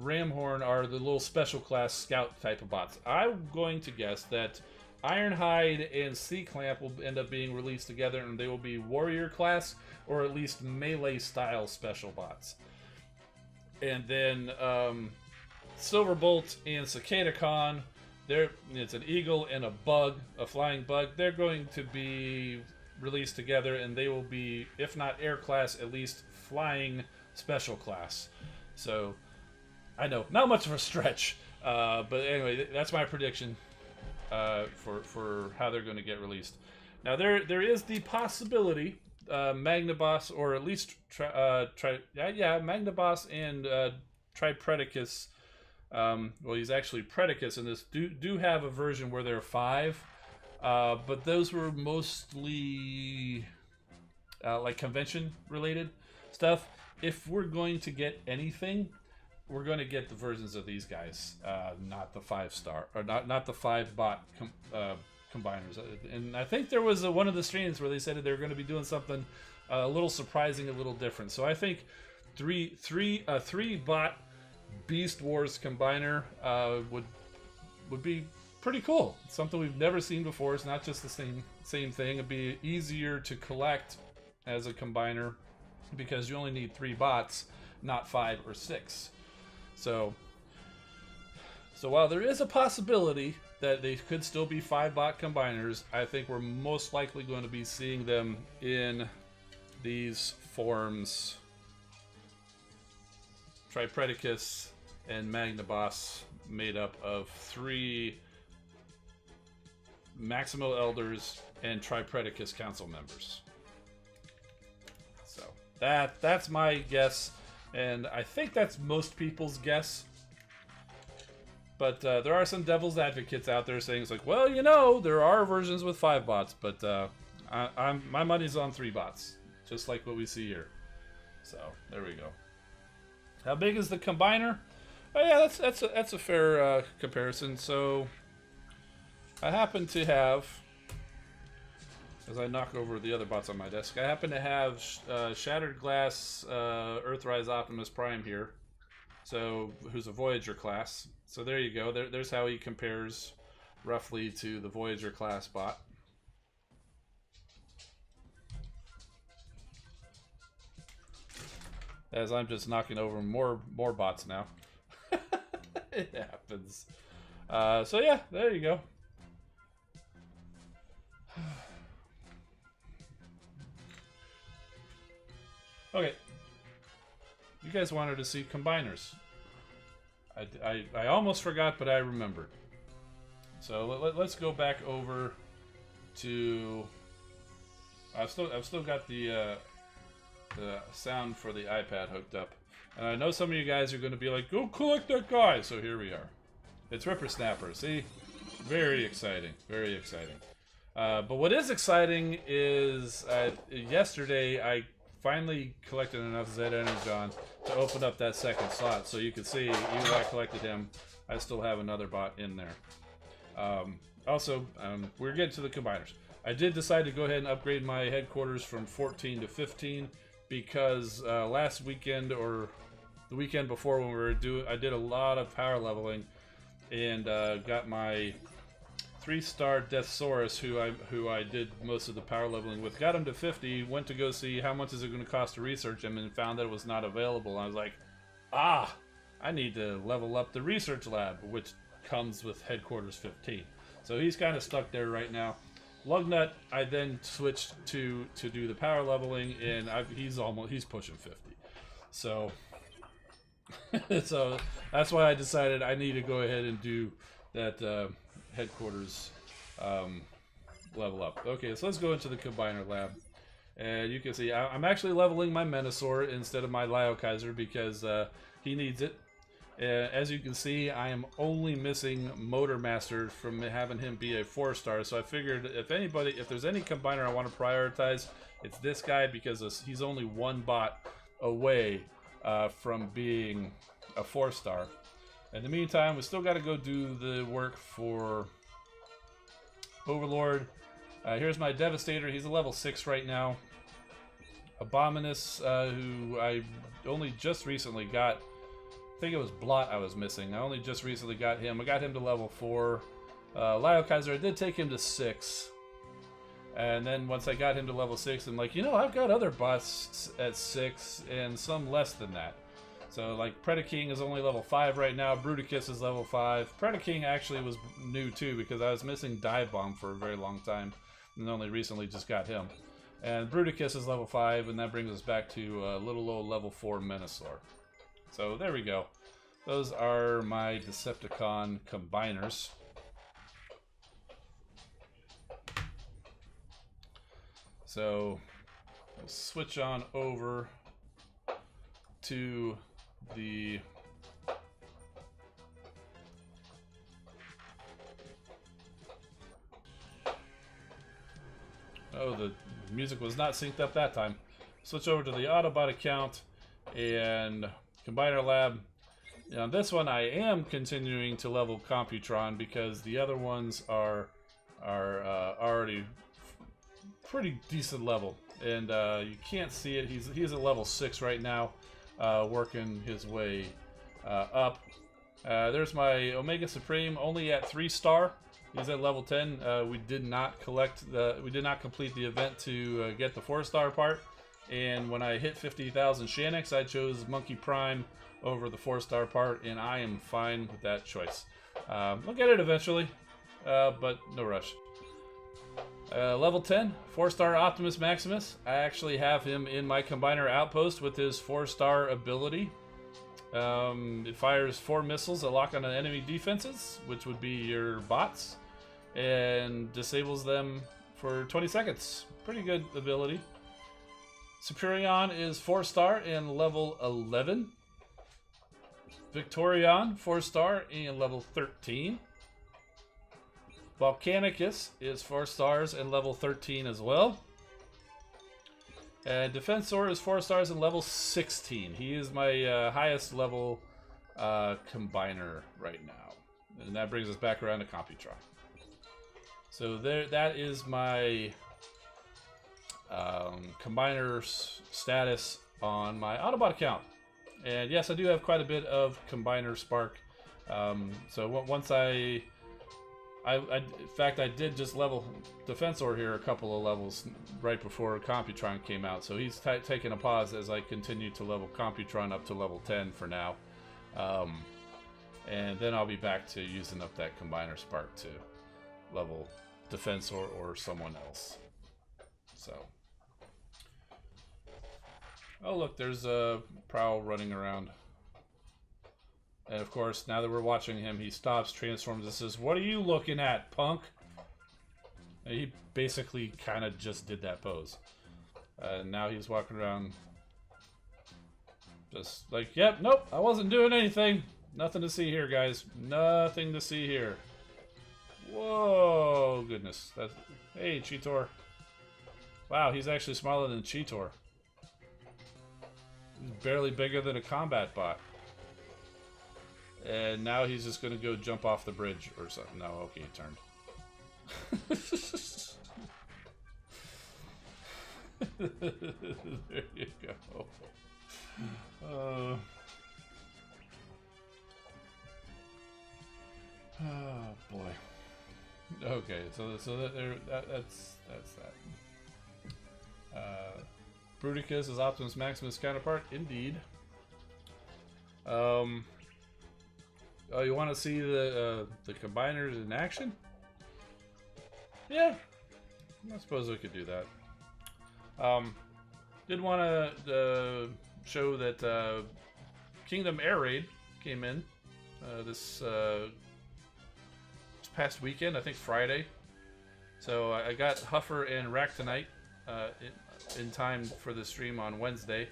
Ramhorn are the little special class scout type of bots. I'm going to guess that Ironhide and C-Clamp will end up being released together, and they will be warrior class or at least melee style special bots. And then Silverbolt and Decepticon, it's an eagle and a bug, a flying bug. They're going to be released together, and they will be, if not air class, at least flying special class. So I know, not much of a stretch, but anyway, that's my prediction for how they're going to get released. Now there is the possibility Magnaboss, or at least Magnaboss and Tripredicus. Well, he's actually Predicus in this. Do have a version where there are 5, but those were mostly like convention related stuff. If we're going to get anything, we're going to get the versions of these guys, not the 5-star, or not the 5-bot combiners. And I think there was one of the streams where they said that they were going to be doing something a little surprising, a little different. So I think 3-bot Beast Wars combiner would be pretty cool. It's something we've never seen before. It's not just the same thing. It'd be easier to collect as a combiner because you only need 3 bots, not 5 or 6. So while there is a possibility that they could still be 5-bot combiners, I think we're most likely going to be seeing them in these forms: Tripredicus and Magnaboss, made up of 3 Maximo Elders and Tripredicus Council members. So that's my guess, and I think that's most people's guess. But there are some devil's advocates out there saying it's like, well, you know, there are versions with 5 bots, but my money's on 3 bots, just like what we see here. So there we go. How big is the combiner? Oh yeah, that's a fair comparison. So I happen to have, as I knock over the other bots on my desk, I happen to have Shattered Glass Earthrise Optimus Prime here. So who's a Voyager class. So there you go. There's how he compares roughly to the Voyager class bot. As I'm just knocking over more bots now. It happens. So yeah, there you go. Okay. You guys wanted to see combiners. I almost forgot, but I remembered. So let's go back over to. I've still got the sound for the iPad hooked up, and I know some of you guys are going to be like, "Go collect that guy!" So here we are. It's Rippersnapper. See, very exciting, very exciting. But what is exciting is yesterday I finally collected enough Z Energon to open up that second slot. So you can see, even though I collected him, I still have another bot in there. Also, we're getting to the combiners. I did decide to go ahead and upgrade my headquarters from 14 to 15 because last weekend or the weekend before when we were I did a lot of power leveling and got my 3-star Deathsaurus, who I did most of the power leveling with, got him to 50, went to go see how much is it going to cost to research him, and found that it was not available. I was like, I need to level up the research lab, which comes with headquarters 15. So he's kind of stuck there right now. Lugnut, I then switched to do the power leveling, and he's pushing 50. So so that's why I decided I need to go ahead and do that headquarters level up. Okay, so let's go into the Combiner Lab. And you can see I'm actually leveling my Menasor instead of my Liokaiser because he needs it. As you can see, I am only missing Motor Master from having him be a 4-star. So I figured if there's any Combiner I want to prioritize, it's this guy because he's only one bot away from being a 4-star. In the meantime, we still got to go do the work for Overlord. Here's my Devastator. He's a level 6 right now. Abominus, who I only just recently got. I think it was Blot I was missing. I only just recently got him. I got him to level 4. Liokaiser, I did take him to 6. And then once I got him to level 6, I'm like, you know, I've got other bots at 6 and some less than that. So, like, Predaking is only level 5 right now. Bruticus is level 5. Predaking actually was new, too, because I was missing Dive Bomb for a very long time. And only recently just got him. And Bruticus is level 5, and that brings us back to little old level 4 Menasor. So, there we go. Those are my Decepticon combiners. So, we'll switch on over to the the music was not synced up that time. Switch over to the Autobot account and Combiner Lab. On this one, I am continuing to level Computron because the other ones are already pretty decent level, and you can't see it. He's at level 6 right now, working his way up. There's my Omega Supreme, only at 3-star. He's at level 10. We did not complete the event to get the 4-star part, and when I hit 50,000 Shanix, I chose Monkey Prime over the 4-star part, and I am fine with that choice. I'll get it eventually, but no rush. Level 10, 4-star Optimus Maximus. I actually have him in my Combiner Outpost with his 4-star ability. It fires 4 missiles that lock on enemy defenses, which would be your bots, and disables them for 20 seconds. Pretty good ability. Superion is 4-star and level 11. Victorion, 4-star and level 13. Volcanicus is 4 stars and level 13 as well. And Defensor is 4 stars and level 16. He is my highest level combiner right now. And that brings us back around to Computron. So that is my combiner status on my Autobot account. And yes, I do have quite a bit of combiner spark. So once in fact, I did just level Defensor here a couple of levels right before Computron came out. So he's taking a pause as I continue to level Computron up to level 10 for now. And then I'll be back to using up that Combiner Spark to level Defensor or someone else. So. Oh look, there's a Prowl running around. And of course, now that we're watching him, he stops, transforms, and says, "What are you looking at, punk?" And he basically kind of just did that pose. Now he's walking around just like, "Yep, nope, I wasn't doing anything. Nothing to see here, guys. Nothing to see here." Whoa, goodness. Hey, Cheetor. Wow, he's actually smaller than Cheetor. He's barely bigger than a combat bot. And now he's just gonna go jump off the bridge or something. No, okay, he turned. There you go. Oh boy. Okay, so that's that. Bruticus is Optimus Maximus' counterpart, indeed. Oh, you want to see the combiners in action? Yeah, I suppose we could do that. Did want to show that Kingdom Air Raid came in this past weekend, I think Friday. So I got Huffer and Ractonite in time for the stream on Wednesday.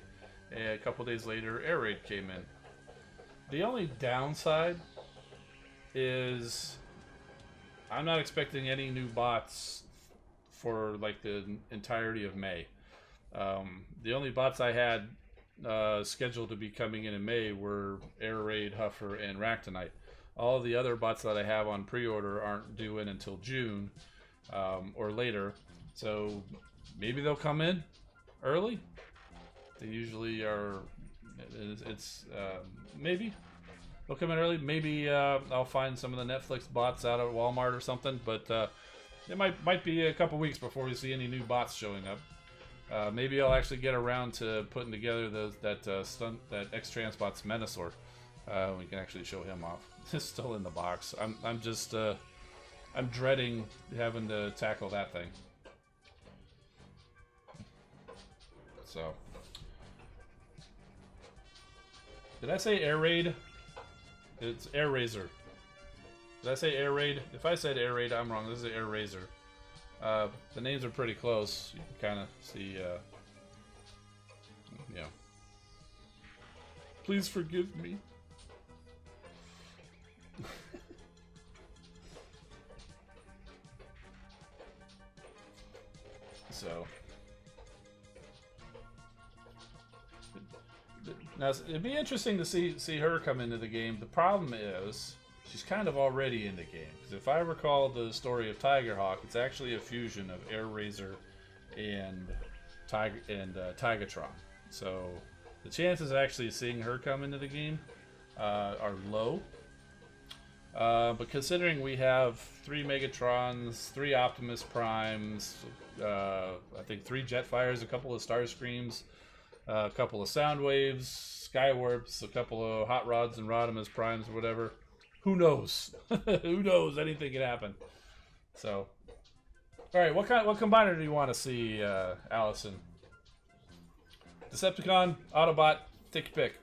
A couple days later, Air Raid came in. The only downside is I'm not expecting any new bots for like the entirety of May. The only bots I had scheduled to be coming in May were Air Raid, Huffer, and Ractonite. All of the other bots that I have on pre-order aren't due in until June or later, so maybe they'll come in early. They usually are. It's maybe they'll come in early. Maybe I'll find some of the Netflix bots out at Walmart or something, but it might be a couple weeks before we see any new bots showing up. Maybe I'll actually get around to putting together that X-Transbot's Menasor. We can actually show him off. It's still in the box. I'm just I'm dreading having to tackle that thing. So, did I say Air Raid? It's Air Razor. Did I say Air Raid? If I said Air Raid, I'm wrong. This is Air Razor. The names are pretty close. You can kind of see. Yeah. Please forgive me. So now it'd be interesting to see her come into the game. The problem is she's kind of already in the game, because if I recall the story of Tigerhawk, it's actually a fusion of Air Razor and Tigatron. So the chances of actually seeing her come into the game are low. But considering we have 3 Megatrons, 3 Optimus Primes, I think 3 Jetfires, a couple of Starscreams, a couple of Soundwaves, Skywarps, a couple of Hot Rods and Rodimus Primes or whatever. Who knows? Who knows? Anything can happen. So, all right, what combiner do you want to see, Allison? Decepticon, Autobot, take your pick.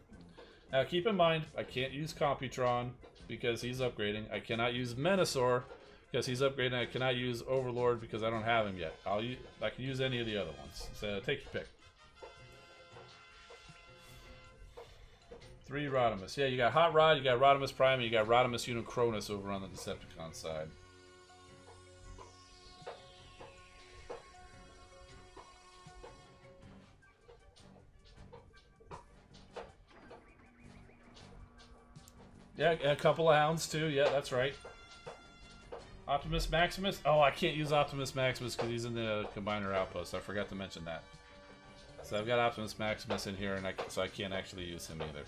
Now keep in mind, I can't use Computron because he's upgrading. I cannot use Menasor because he's upgrading. I cannot use Overlord because I don't have him yet. I can use any of the other ones. So take your pick. 3 Rodimus. Yeah, you got Hot Rod, you got Rodimus Prime, and you got Rodimus Unicronus over on the Decepticon side. Yeah, a couple of Hounds too. Yeah, that's right. Optimus Maximus. Oh, I can't use Optimus Maximus because he's in the Combiner Outpost. I forgot to mention that. So I've got Optimus Maximus in here, and so I can't actually use him either.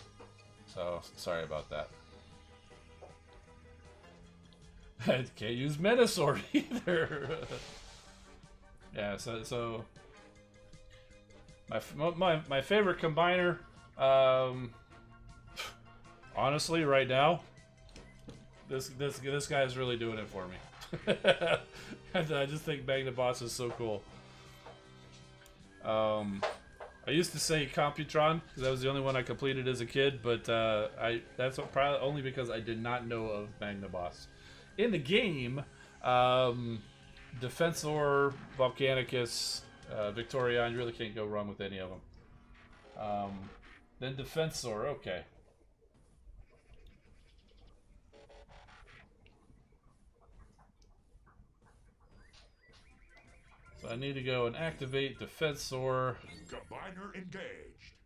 So sorry about that. I can't use Menasor either. Yeah. So my favorite Combiner. Honestly, right now, this guy is really doing it for me. I just think Magnaboss is so cool. I used to say Computron because that was the only one I completed as a kid, but that's probably only because I did not know of Magnaboss. In the game, Defensor, Volcanicus, Victorion, you really can't go wrong with any of them. Then Defensor, okay. So I need to go and activate Defensor. Combiner engaged.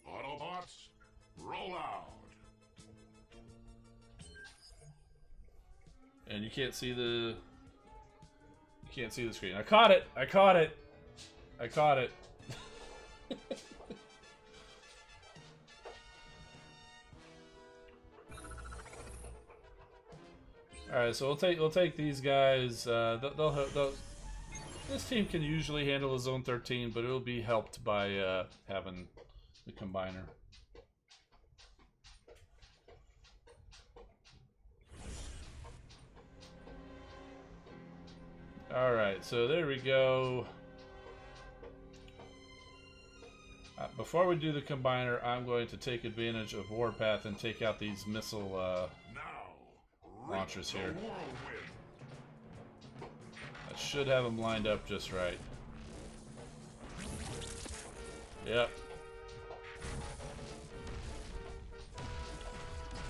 Autobots, roll out. And you can't see the screen. I caught it. I caught it. I caught it. All right, so we'll take these guys. This team can usually handle a Zone 13, but it'll be helped by having the Combiner. All right, so there we go. Before we do the Combiner, I'm going to take advantage of Warpath and take out these missile launchers here. I should have them lined up just right. Yep.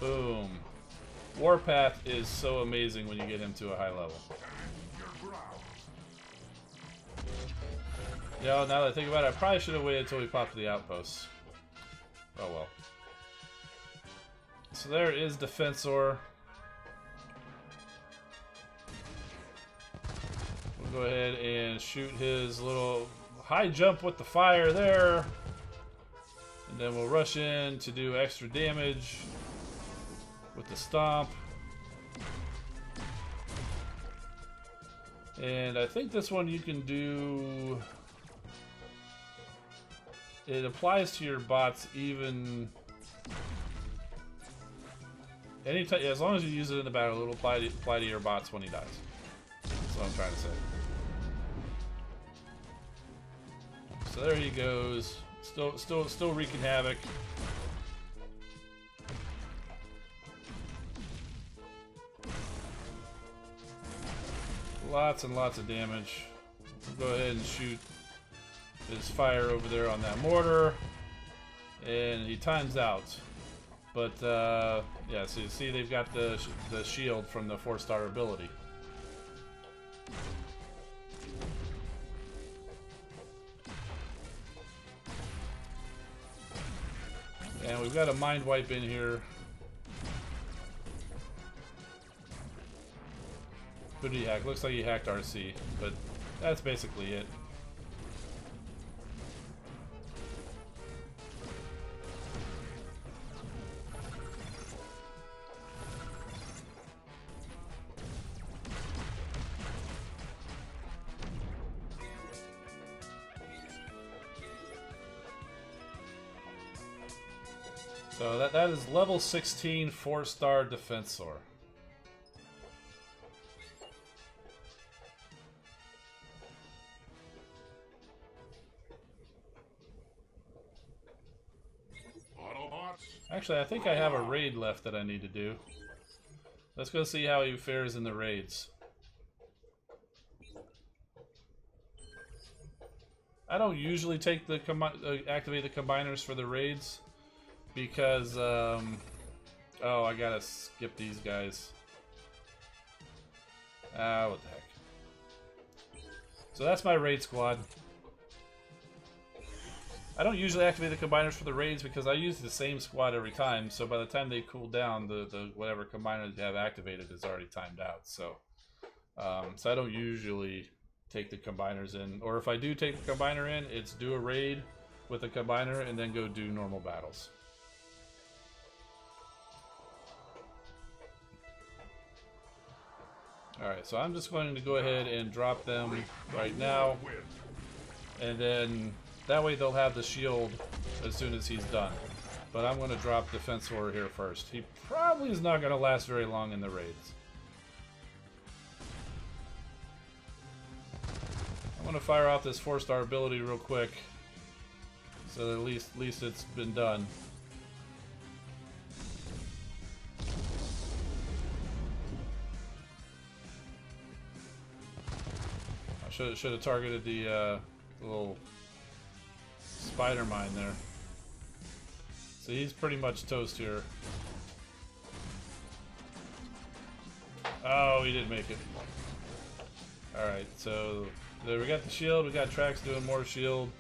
Boom. Warpath is so amazing when you get him to a high level. Yeah, now that I think about it, I probably should have waited until we popped the outposts. Oh well. So there is Defensor. We'll go ahead and shoot his little high jump with the fire there. And then we'll rush in to do extra damage with the stomp. And I think this one you can do... It applies to your bots even... Anytime, as long as you use it in the battle, it'll apply to your bots when he dies. That's what I'm trying to say. So there he goes. Still wreaking havoc. Lots and lots of damage. We'll go ahead and shoot his fire over there on that mortar, and he times out. But yeah, so you see they've got the shield from the 4-star ability. And we've got a mind wipe in here. Who did he hack? Looks like he hacked RC, but that's basically it. So that is level 16 4-star Defensor. Autobots. Actually, I think I have a raid left that I need to do. Let's go see how he fares in the raids. I don't usually take the activate the combiners for the raids because oh, I gotta skip these guys. Ah, what the heck. So that's my raid squad. I don't usually activate the combiners for the raids because I use the same squad every time, so by the time they cool down, the whatever combiner they have activated is already timed out. So so I don't usually take the combiners in, or if I do take the combiner in, it's do a raid with the combiner and then go do normal battles. Alright, so I'm just going to go ahead and drop them right now, and then that way they'll have the shield as soon as he's done. But I'm going to drop Defensor here first. He probably is not going to last very long in the raids. I'm going to fire off this 4-star ability real quick, so that at least it's been done. I should have targeted the little spider mine there. So he's pretty much toast here. Oh, he didn't make it. Alright, so there we got the shield, we got Trax doing more shield.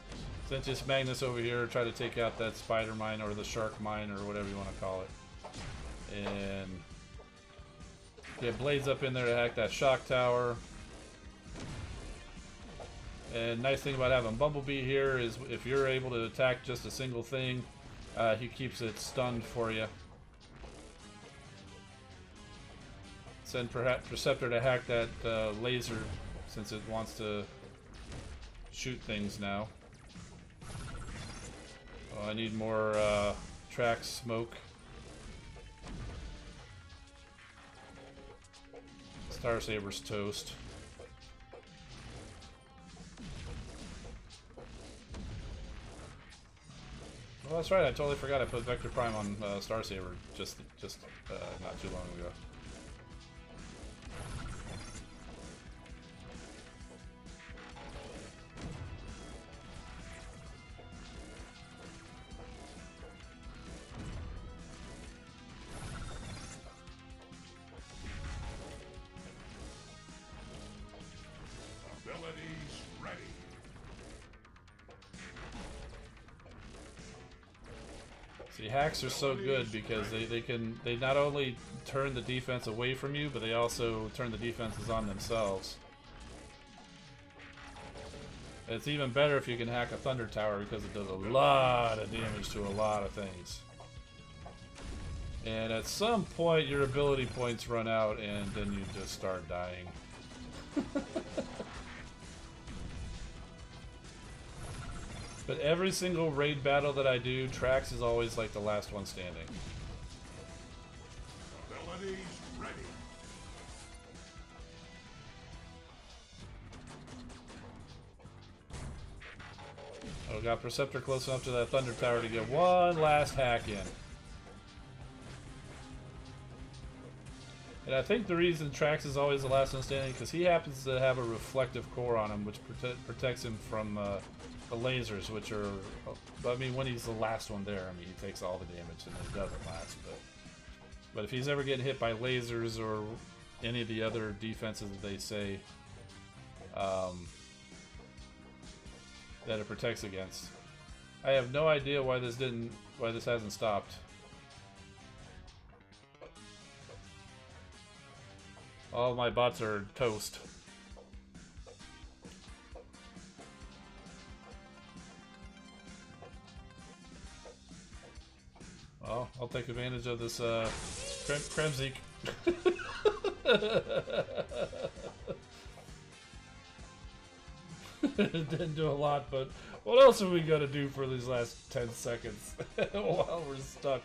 Sent this Magnus over here to try to take out that spider mine or the shark mine or whatever you want to call it. And get Blades up in there to hack that shock tower. And nice thing about having Bumblebee here is if you're able to attack just a single thing, he keeps it stunned for you. Send Perceptor to hack that laser since it wants to shoot things now. Oh, I need more Trax smoke. Star Saber's toast. Well, that's right. I totally forgot I put Vector Prime on Star Saber just not too long ago. Abilities ready. See, hacks are so good because they not only turn the defense away from you, but they also turn the defenses on themselves. It's even better if you can hack a Thunder Tower because it does a lot of damage to a lot of things. And at some point your ability points run out and then you just start dying. But every single raid battle that I do, Trax is always like the last one standing. Abilities ready. Oh, got Perceptor close enough to that Thunder Tower to get one last hack in. And I think the reason Trax is always the last one standing because he happens to have a reflective core on him, which protects him from the lasers, which are, I mean, when he's the last one there, I mean, he takes all the damage and it doesn't last. But if he's ever getting hit by lasers or any of the other defenses that they say that it protects against, I have no idea why this hasn't stopped. All my bots are toast. Well, I'll take advantage of this Kremzik. It didn't do a lot, but what else are we gonna do for these last 10 seconds while we're stuck?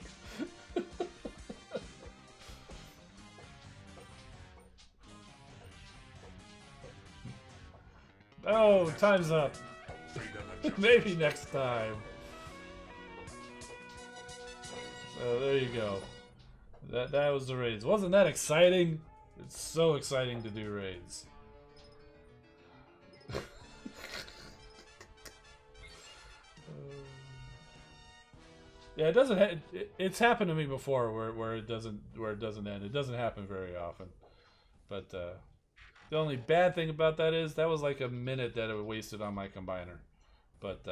Oh, time's up. Maybe next time. So there you go. That was the raids. Wasn't that exciting? It's so exciting to do raids. Yeah, it doesn't. It's happened to me before where it doesn't end. It doesn't happen very often. But the only bad thing about that is that was like a minute that it wasted on my combiner. But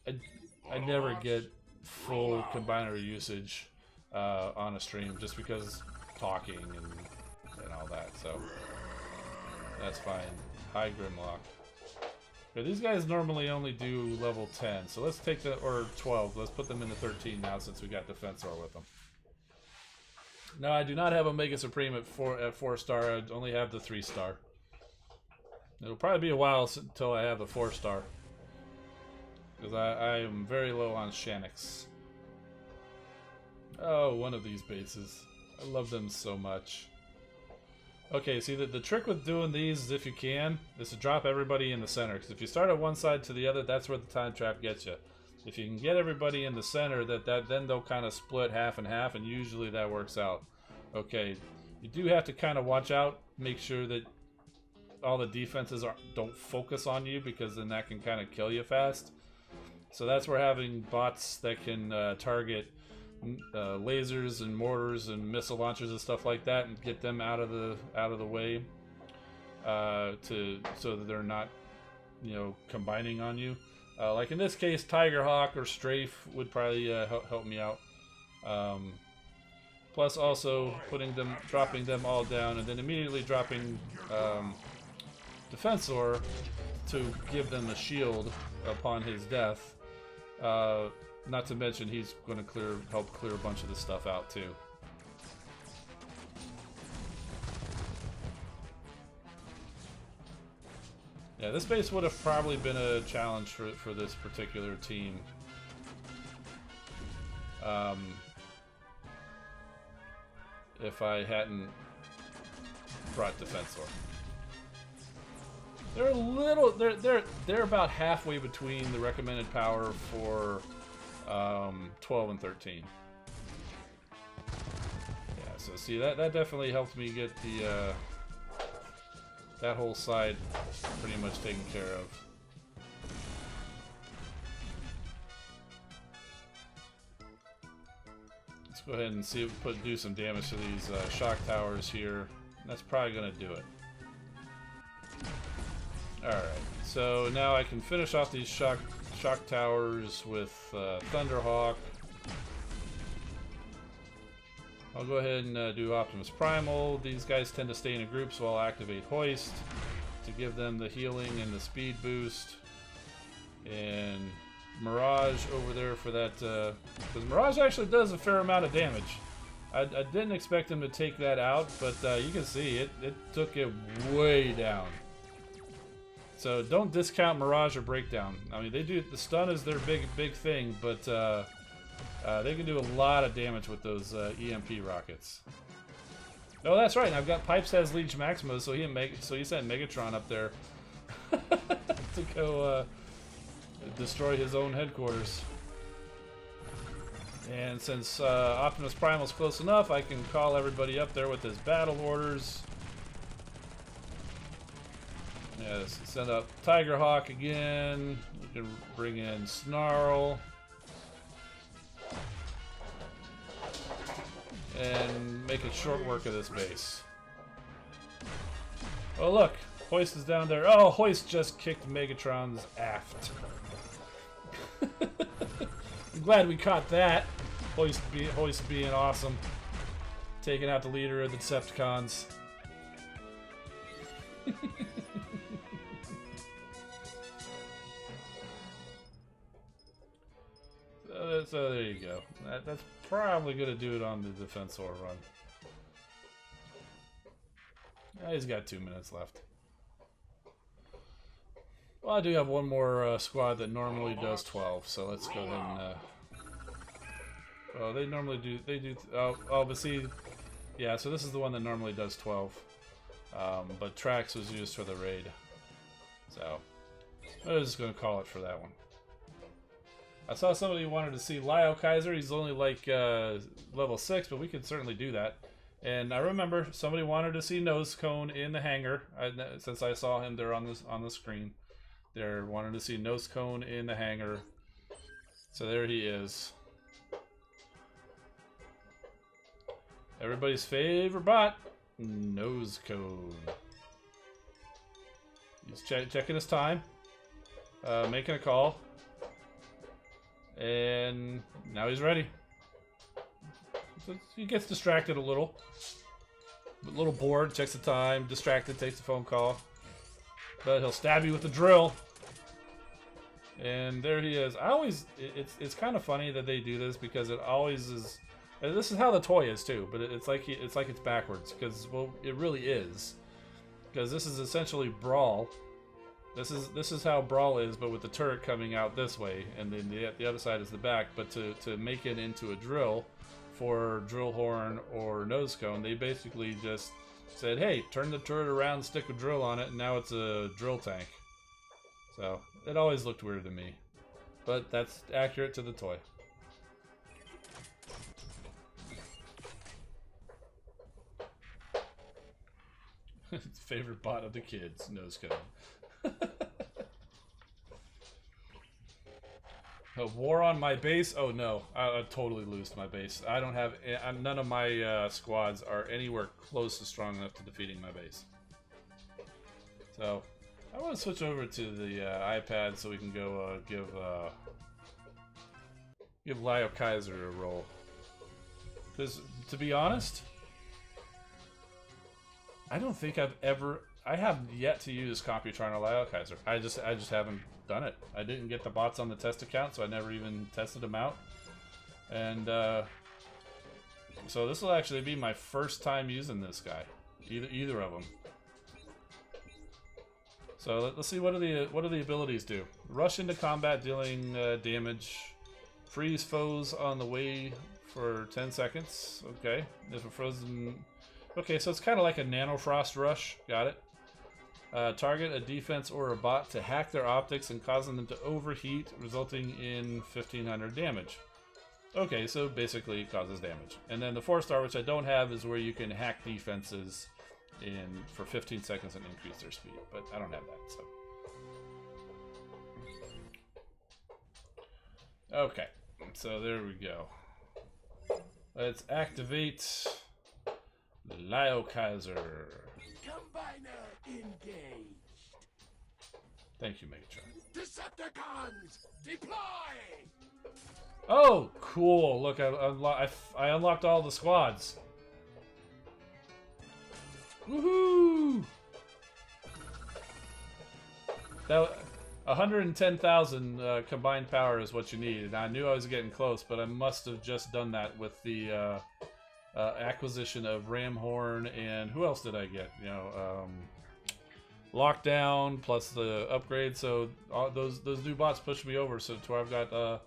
I never get full combiner usage on a stream just because talking and all that. So that's fine. High Grimlock. But these guys normally only do level 10, so let's take the, or 12, let's put them into 13 now since we got Defensor with them. No, I do not have Omega Supreme at 4 star, I only have the 3-star. It'll probably be a while until I have the 4-star. Because I am very low on Shanix. Oh, one of these bases. I love them so much. Okay, see, the trick with doing these, is if you can, is to drop everybody in the center. Because if you start at one side to the other, that's where the time trap gets you. If you can get everybody in the center, then they'll kind of split half and half, and usually that works out. Okay, you do have to kind of watch out, make sure that all the defenses don't focus on you, because then that can kind of kill you fast. So that's where having bots that can target lasers and mortars and missile launchers and stuff like that, and get them out of the way, so that they're not, you know, combining on you. Like in this case, Tigerhawk or Strafe would probably help me out. Plus, also dropping them all down, and then immediately dropping Defensor to give them a shield upon his death. Not to mention, he's going to help clear a bunch of this stuff out too. Yeah, this base would have probably been a challenge for this particular team. If I hadn't brought Defensor. They're a little, they're about halfway between the recommended power for 12 and 13. Yeah, so see, that definitely helped me get the that whole side pretty much taken care of. Let's go ahead and see if we do some damage to these shock towers here. That's probably gonna do it. Alright, so now I can finish off these shock towers with Thunderhawk. I'll go ahead and do Optimus Primal. These guys tend to stay in a group, so I'll activate Hoist to give them the healing and the speed boost. And Mirage over there for that, because Mirage actually does a fair amount of damage. I didn't expect him to take that out, but you can see it took it way down. So don't discount Mirage or Breakdown. I mean, they do, the stun is their big thing, but they can do a lot of damage with those EMP rockets. Oh, that's right. And I've got Pipes has Leech Maximus, so he sent Megatron up there to go destroy his own headquarters. And since Optimus Primal's close enough, I can call everybody up there with his battle orders. Yes, send up Tigerhawk again. We can bring in Snarl. And make it short work of this base. Oh look, Hoist is down there. Oh, Hoist just kicked Megatron's aft. I'm glad we caught that. Hoist being awesome. Taking out the leader of the Decepticons. So there you go. That's probably going to do it on the Defensor run. He's got 2 minutes left. Well, I do have one more squad that normally does 12, so let's go ahead and... oh, they normally do... They do... Oh, but see... Yeah, so this is the one that normally does 12. But Trax was used for the raid. So, I was just going to call it for that one. I saw somebody wanted to see Liokaiser. He's only like level 6, but we could certainly do that. And I remember somebody wanted to see Nose Cone in the hangar. Since I saw him there on the screen, they wanted to see Nose Cone in the hangar. So there he is. Everybody's favorite bot, Nose Cone. He's checking his time, making a call. And now he's ready. So he gets distracted a little. A little bored, checks the time, distracted, takes the phone call. But he'll stab you with the drill. And there he is. It's kind of funny that they do this because it always is. And this is how the toy is too, but it's like it's backwards because, well, it really is. Because this is essentially Brawl. This is how Brawl is, but with the turret coming out this way, and then the other side is the back. But to make it into a drill for Drill Horn or Nose Cone, they basically just said, "Hey, turn the turret around, stick a drill on it, and now it's a drill tank." So it always looked weird to me, but that's accurate to the toy. Favorite bot of the kids, Nose Cone. A war on my base? Oh no, I totally lose my base. I don't have none of my squads are anywhere close to strong enough to defeating my base. So I want to switch over to the iPad so we can go give Liokaiser a roll. Because to be honest, I don't think I have yet to use Computron or Liokaiser. I just haven't done it. I didn't get the bots on the test account, so I never even tested them out. And so this will actually be my first time using this guy, either of them. So let's see what do the abilities do. Rush into combat, dealing damage. Freeze foes on the way for 10 seconds. Okay, if a frozen. Okay, so it's kind of like a Nano Frost Rush. Got it. Target a defense or a bot to hack their optics and causing them to overheat, resulting in 1500 damage. Okay, so basically it causes damage. And then the 4-star, which I don't have, is where you can hack defenses for 15 seconds and increase their speed. But I don't have that, so. Okay, so there we go. Let's activate Liokaiser. Combiner engaged. Thank you, Megatron. Decepticons, deploy! Oh, cool! Look, I unlocked all the squads. Woohoo! That 110,000 combined power is what you need. And I knew I was getting close, but I must have just done that with the acquisition of Ramhorn and who else did I get? You know, Lockdown plus the upgrade. So those new bots pushed me over, so to where I've got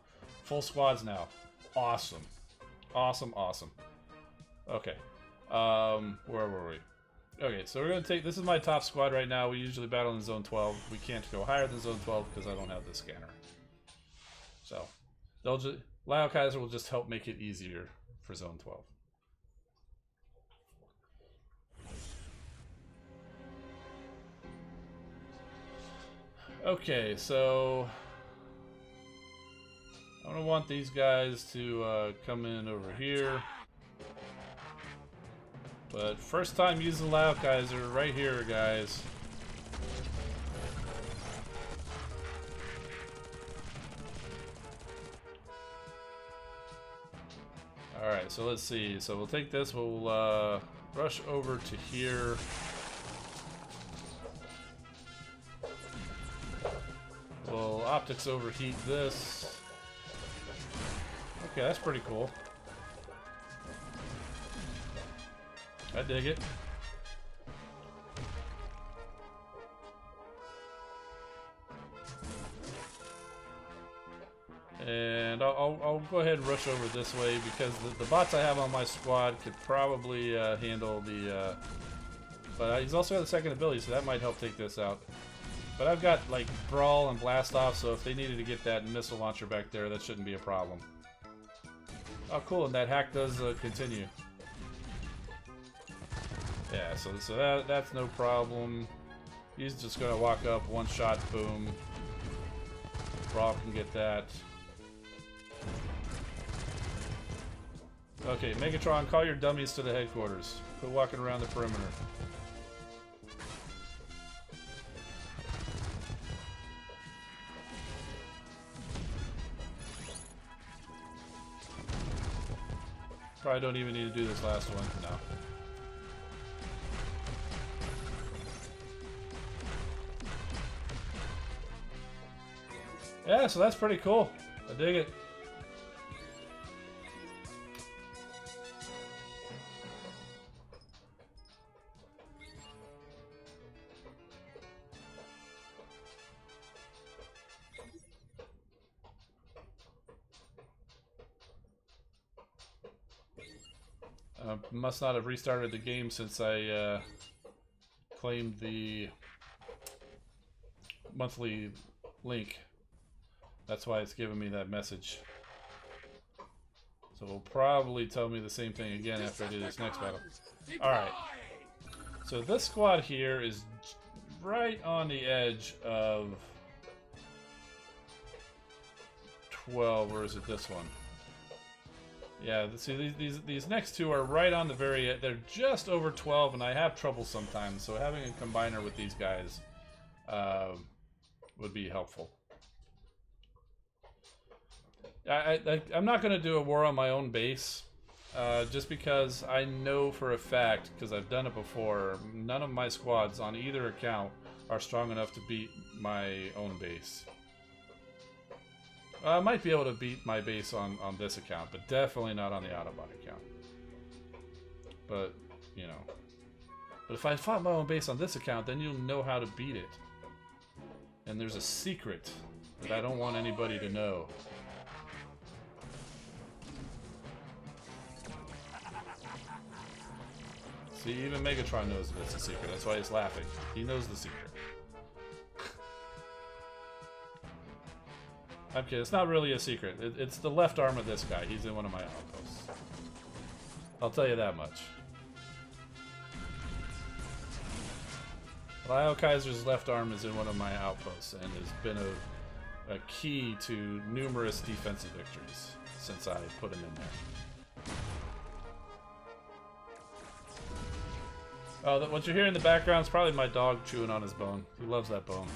full squads now. Awesome, awesome, awesome. Okay, where were we? Okay, so we're gonna take. This is my top squad right now. We usually battle in Zone 12. We can't go higher than Zone 12 because I don't have the scanner. So they'll just Liokaiser will just help make it easier for Zone 12. Okay, so I'm gonna want these guys to come in over here. But first time using Liokaiser right here, guys. Alright, so let's see. So we'll take this, we'll rush over to here. We'll optics overheat this. Okay, that's pretty cool. I dig it. And I'll go ahead and rush over this way because the bots I have on my squad could probably handle the... but he's also got the second ability, so that might help take this out. But I've got like Prowl and Blast Off, so if they needed to get that missile launcher back there, that shouldn't be a problem. Oh cool, and that hack does continue. Yeah, so that's no problem. He's just gonna walk up, one shot, boom. Prowl can get that. Okay, Megatron, call your dummies to the headquarters. Quit walking around the perimeter. Probably don't even need to do this last one. No. Yeah, so that's pretty cool. I dig it. Must not have restarted the game since I claimed the monthly link. That's why it's giving me that message. So it'll probably tell me the same thing again after I do this next battle. Alright. So this squad here is right on the edge of 12, or is it this one? Yeah, see, these next two are right on the very edge. They're just over 12, and I have trouble sometimes, so having a combiner with these guys would be helpful. I'm not going to do a war on my own base, just because I know for a fact, because I've done it before, none of my squads on either account are strong enough to beat my own base. I might be able to beat my base on this account, but definitely not on the Autobot account. But, you know. But if I fought my own base on this account, then you'll know how to beat it. And there's a secret that I don't want anybody to know. See, even Megatron knows that it's a secret. That's why he's laughing. He knows the secret. I'm kidding. It's not really a secret. It's the left arm of this guy. He's in one of my outposts. I'll tell you that much. Liokaiser's left arm is in one of my outposts and has been a key to numerous defensive victories since I put him in there. Oh, what you hear in the background is probably my dog chewing on his bone. He loves that bone.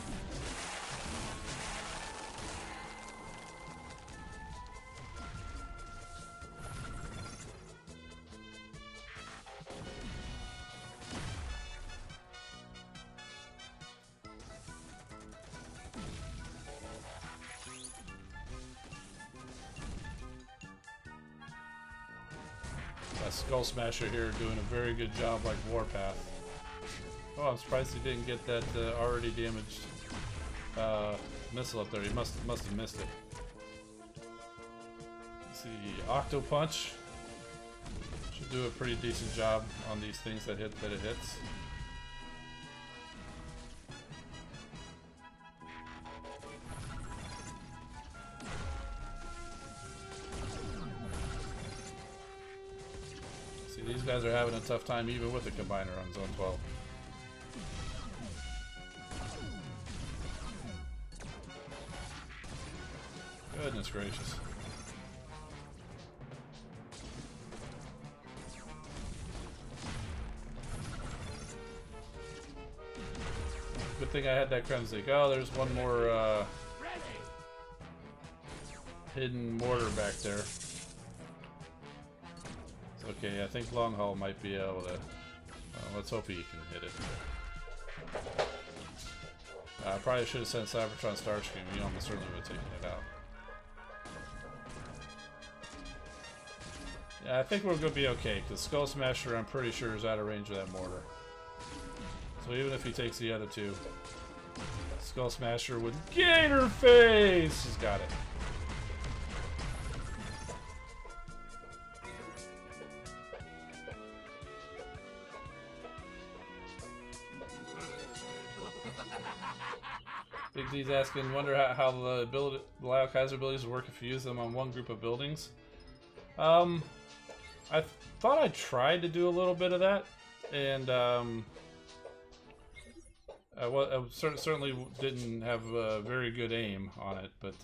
Skull Smasher here doing a very good job like Warpath. Oh, I'm surprised he didn't get that already damaged missile up there. He must have missed it. Let's see, Octo Punch should do a pretty decent job on these things that it hits. See, these guys are having a tough time even with the combiner on Zone 12. Goodness gracious. Good thing I had that Kremzik. Oh, there's one more hidden mortar back there. It's okay, I think Long Haul might be able to... let's hope he can hit it. I probably should have sent Cybertron Starscream. He almost certainly would have taken it out. Yeah, I think we're going to be okay, because Skull Smasher, I'm pretty sure, is out of range of that mortar. So even if he takes the other two, Skull Smasher with Gator Face! He's got it. Big D's asking, wonder how the Liokaiser abilities would work if you use them on one group of buildings. I thought I tried to do a little bit of that, and I certainly didn't have a very good aim on it, but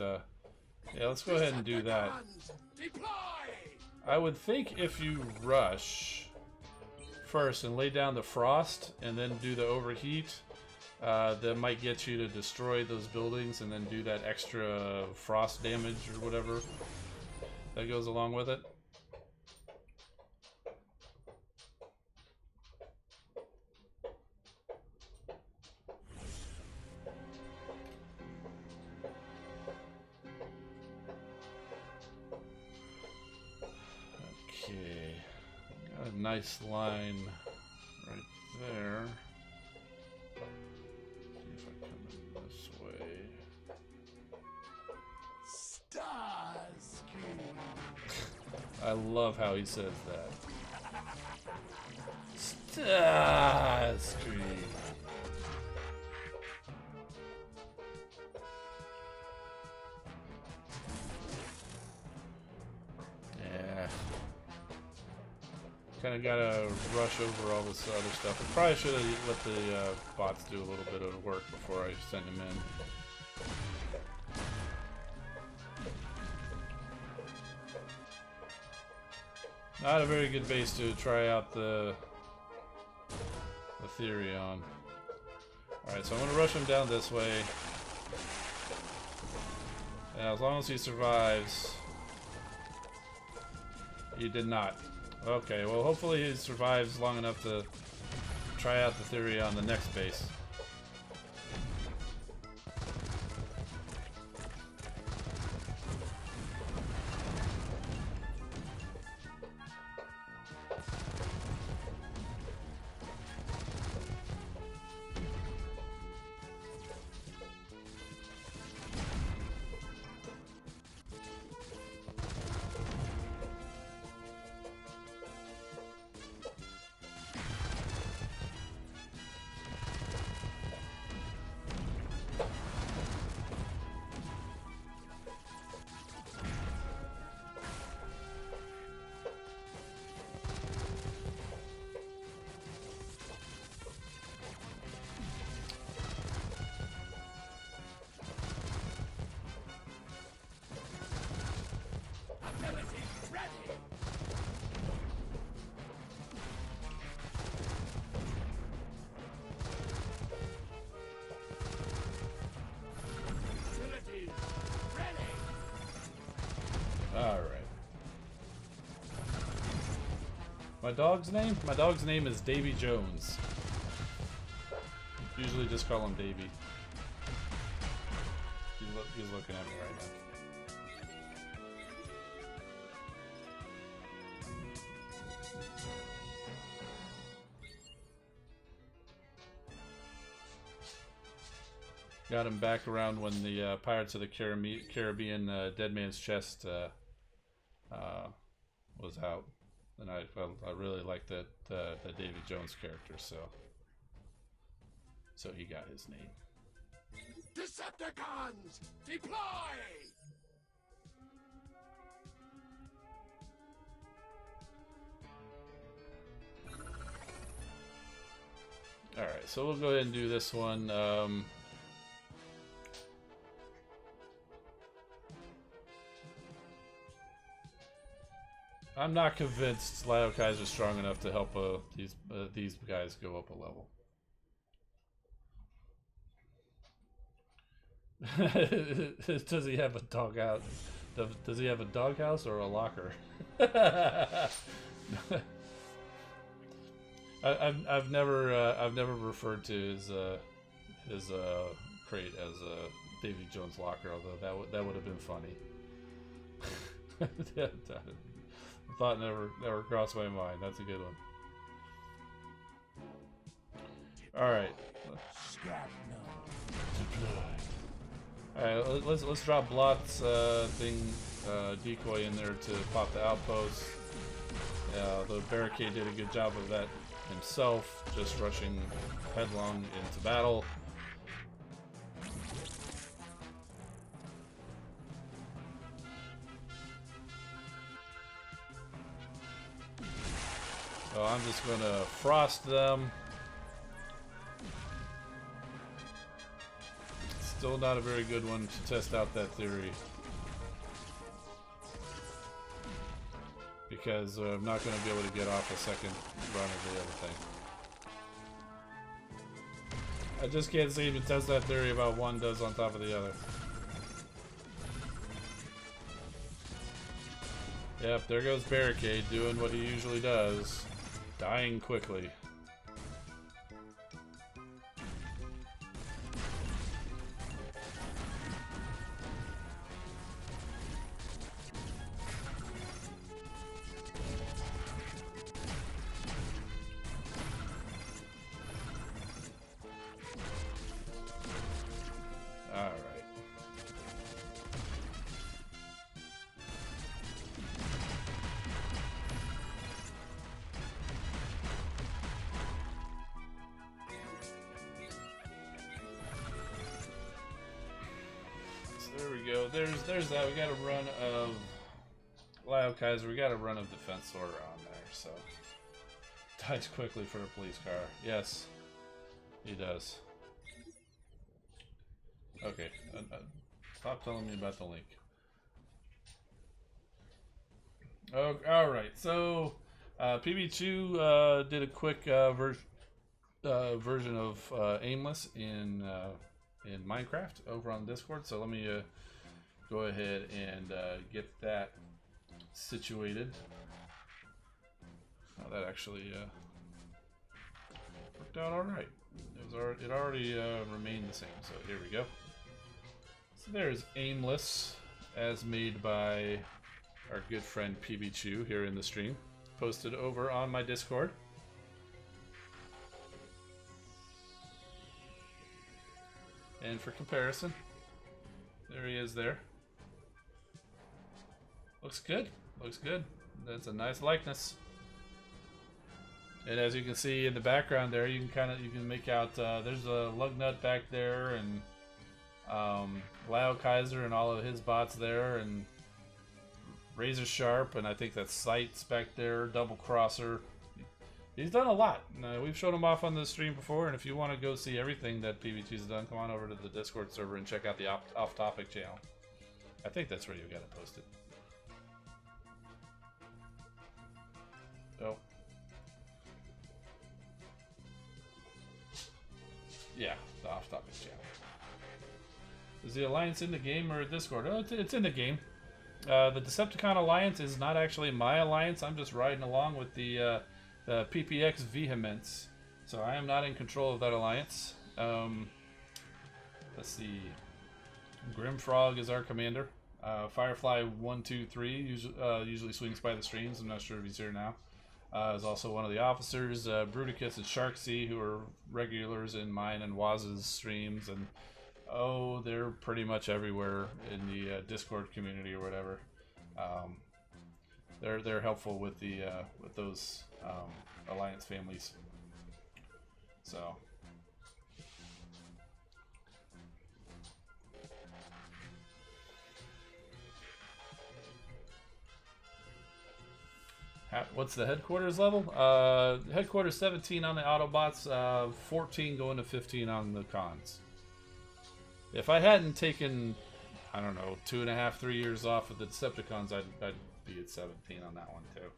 yeah, let's go ahead and do that. I would think if you rush first and lay down the frost and then do the overheat, that might get you to destroy those buildings and then do that extra frost damage or whatever that goes along with it. Okay, got a nice line right there. See if I come in this way. Starscream. I love how he says that. Starscream. Yeah. Kind of gotta rush over all this other stuff. I probably should have let the bots do a little bit of work before I send them in. Not a very good base to try out the theory on. Alright, so I'm gonna rush him down this way. And as long as he survives. He did not. Okay, well hopefully he survives long enough to try out the theory on the next base. My dog's name? My dog's name is Davy Jones. Usually just call him Davy. He's looking at me right now. Got him back around when the Pirates of the Caribbean Dead Man's Chest was out, and I really liked that Davy Jones character, so he got his name. Decepticons, deploy! All right, so we'll go ahead and do this one. I'm not convinced Liokaiser is strong enough to help these guys go up a level. Does he have a doghouse? Does he have a doghouse or a locker? I've never referred to his crate as Davy Jones' locker, although that would have been funny. Thought never crossed my mind. That's a good one. All right. All right. Let's drop Blot's decoy in there to pop the outpost. The Barricade did a good job of that himself, just rushing headlong into battle. So I'm just gonna frost them. Still not a very good one to test out that theory, because I'm not going to be able to get off a second run of the other thing. I just can't seem to test that theory about one does on top of the other. Yep, there goes Barricade doing what he usually does, dying quickly. There we go. There's that. We got a run of Liokaiser. We got a run of Defense Order on there. So dies quickly for a police car. Yes, he does. Okay. Stop telling me about the link. Oh, all right. So PB2 did a quick version of Aimless in Minecraft over on Discord. So let me go ahead and get that situated. Oh, that actually worked out all right. It already remained the same. So here we go. So there's Aimless, as made by our good friend PB2 here in the stream, posted over on my Discord. And for comparison, there he is there. Looks good. Looks good. That's a nice likeness. And as you can see in the background there, you can make out there's a lug nut back there, and Liokaiser and all of his bots there, and Razor Sharp, and I think that's Sights back there, Double Crosser. He's done a lot. We've shown him off on the stream before, and if you want to go see everything that PB2's done, come on over to the Discord server and check out the off-topic channel. I think that's where you got it posted. Oh. Yeah, the off-topic channel. Is the Alliance in the game or Discord? Oh, it's in the game. The Decepticon Alliance is not actually my alliance. I'm just riding along with the PPX Vehemence. So I am not in control of that alliance. Let's see. Grimfrog is our commander. Firefly123 usually swings by the streams. I'm not sure if he's here now. Is also one of the officers. Bruticus and Sharksea, who are regulars in mine and Waz's streams, and Oh, they're pretty much everywhere in the Discord community or whatever. They're helpful with the with those alliance families. So. What's the headquarters level? Headquarters 17 on the Autobots, 14 going to 15 on the cons. If I hadn't taken, I don't know, 2.5, 3 years off of the Decepticons, I'd be at 17 on that one too.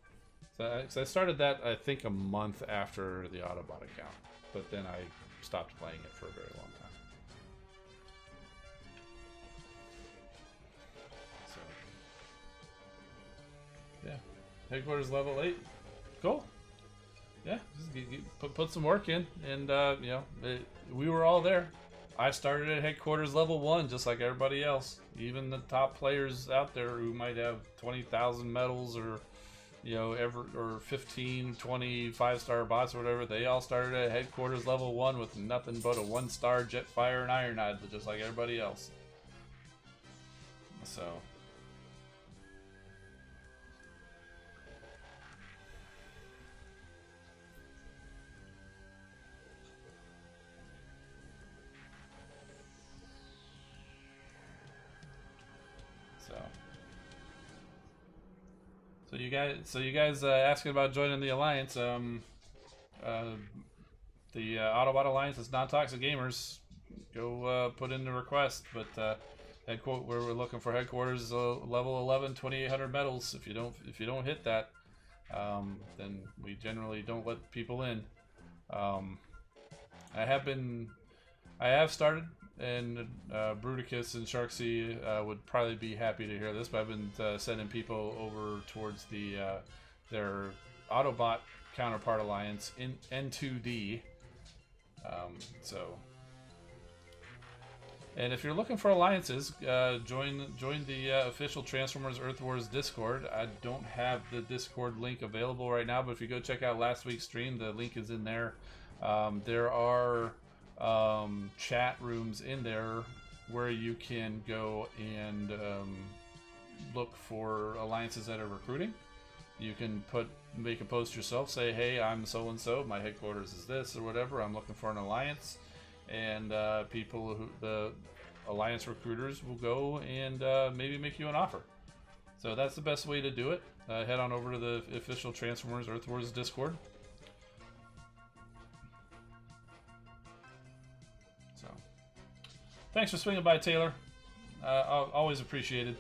So I started that, I think, a month after the Autobot account, but then I stopped playing it for a very long time. So, yeah. Headquarters level 8. Cool. Yeah, just put some work in, and you know, we were all there. I started at headquarters level 1, just like everybody else. Even the top players out there who might have 20,000 medals, or you know, or 15, 20 5-star bots or whatever. They all started at headquarters level 1 with nothing but a 1-star Jetfire and Ironhide, just like everybody else. So. So you guys asking about joining the alliance? The Autobot Alliance is Nontoxic Gamers. Go put in the request, but we're looking for headquarters level 11, 2,800 medals. If you don't hit that, then we generally don't let people in. I have started. And Bruticus and Sharksea would probably be happy to hear this, but I've been sending people over towards their Autobot counterpart alliance in N2D. And if you're looking for alliances, join the official Transformers Earth Wars Discord. I don't have the Discord link available right now, but if you go check out last week's stream, the link is in there. There are chat rooms in there where you can go and look for alliances that are recruiting. You can make a post yourself, say, hey, I'm so and so, my headquarters is this or whatever, I'm looking for an alliance, and the alliance recruiters will go and maybe make you an offer. So that's the best way to do it. Head on over to the official Transformers Earth Wars Discord. Thanks for swinging by, Taylor. Always appreciated.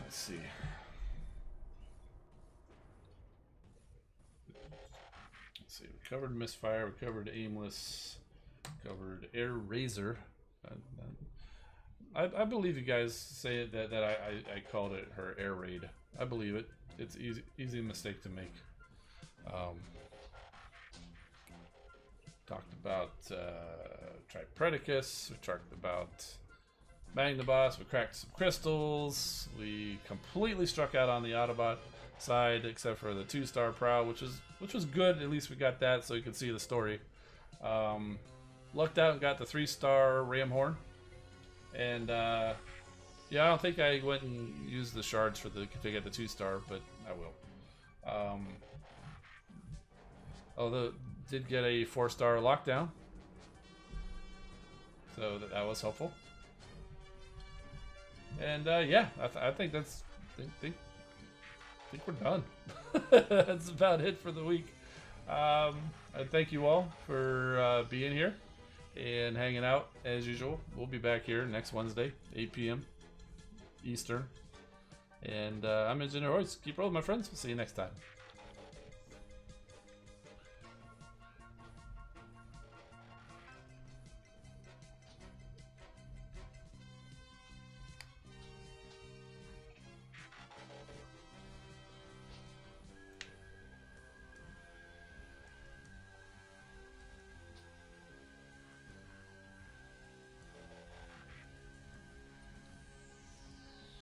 Let's see. We covered Misfire, we covered Aimless. Covered Air Razor. I believe you guys say that I called it her Air Raid. I believe it. It's easy mistake to make. Talked about Tripredicus. We talked about Magnaboss. We cracked some crystals. We completely struck out on the Autobot side, except for the 2-star Prowl, which was good. At least we got that, so you can see the story. Lucked out and got the 3-star Ramhorn, and yeah, I don't think I went and used the shards to get the 2-star, but I will. Although did get a 4-star lockdown, so that was helpful. And yeah, I think that's think we're done. That's about it for the week. I thank you all for being here and hanging out as usual. We'll be back here next Wednesday, 8 p.m. Eastern. And I'm Engineer Hoist. Keep rolling, my friends. We'll see you next time.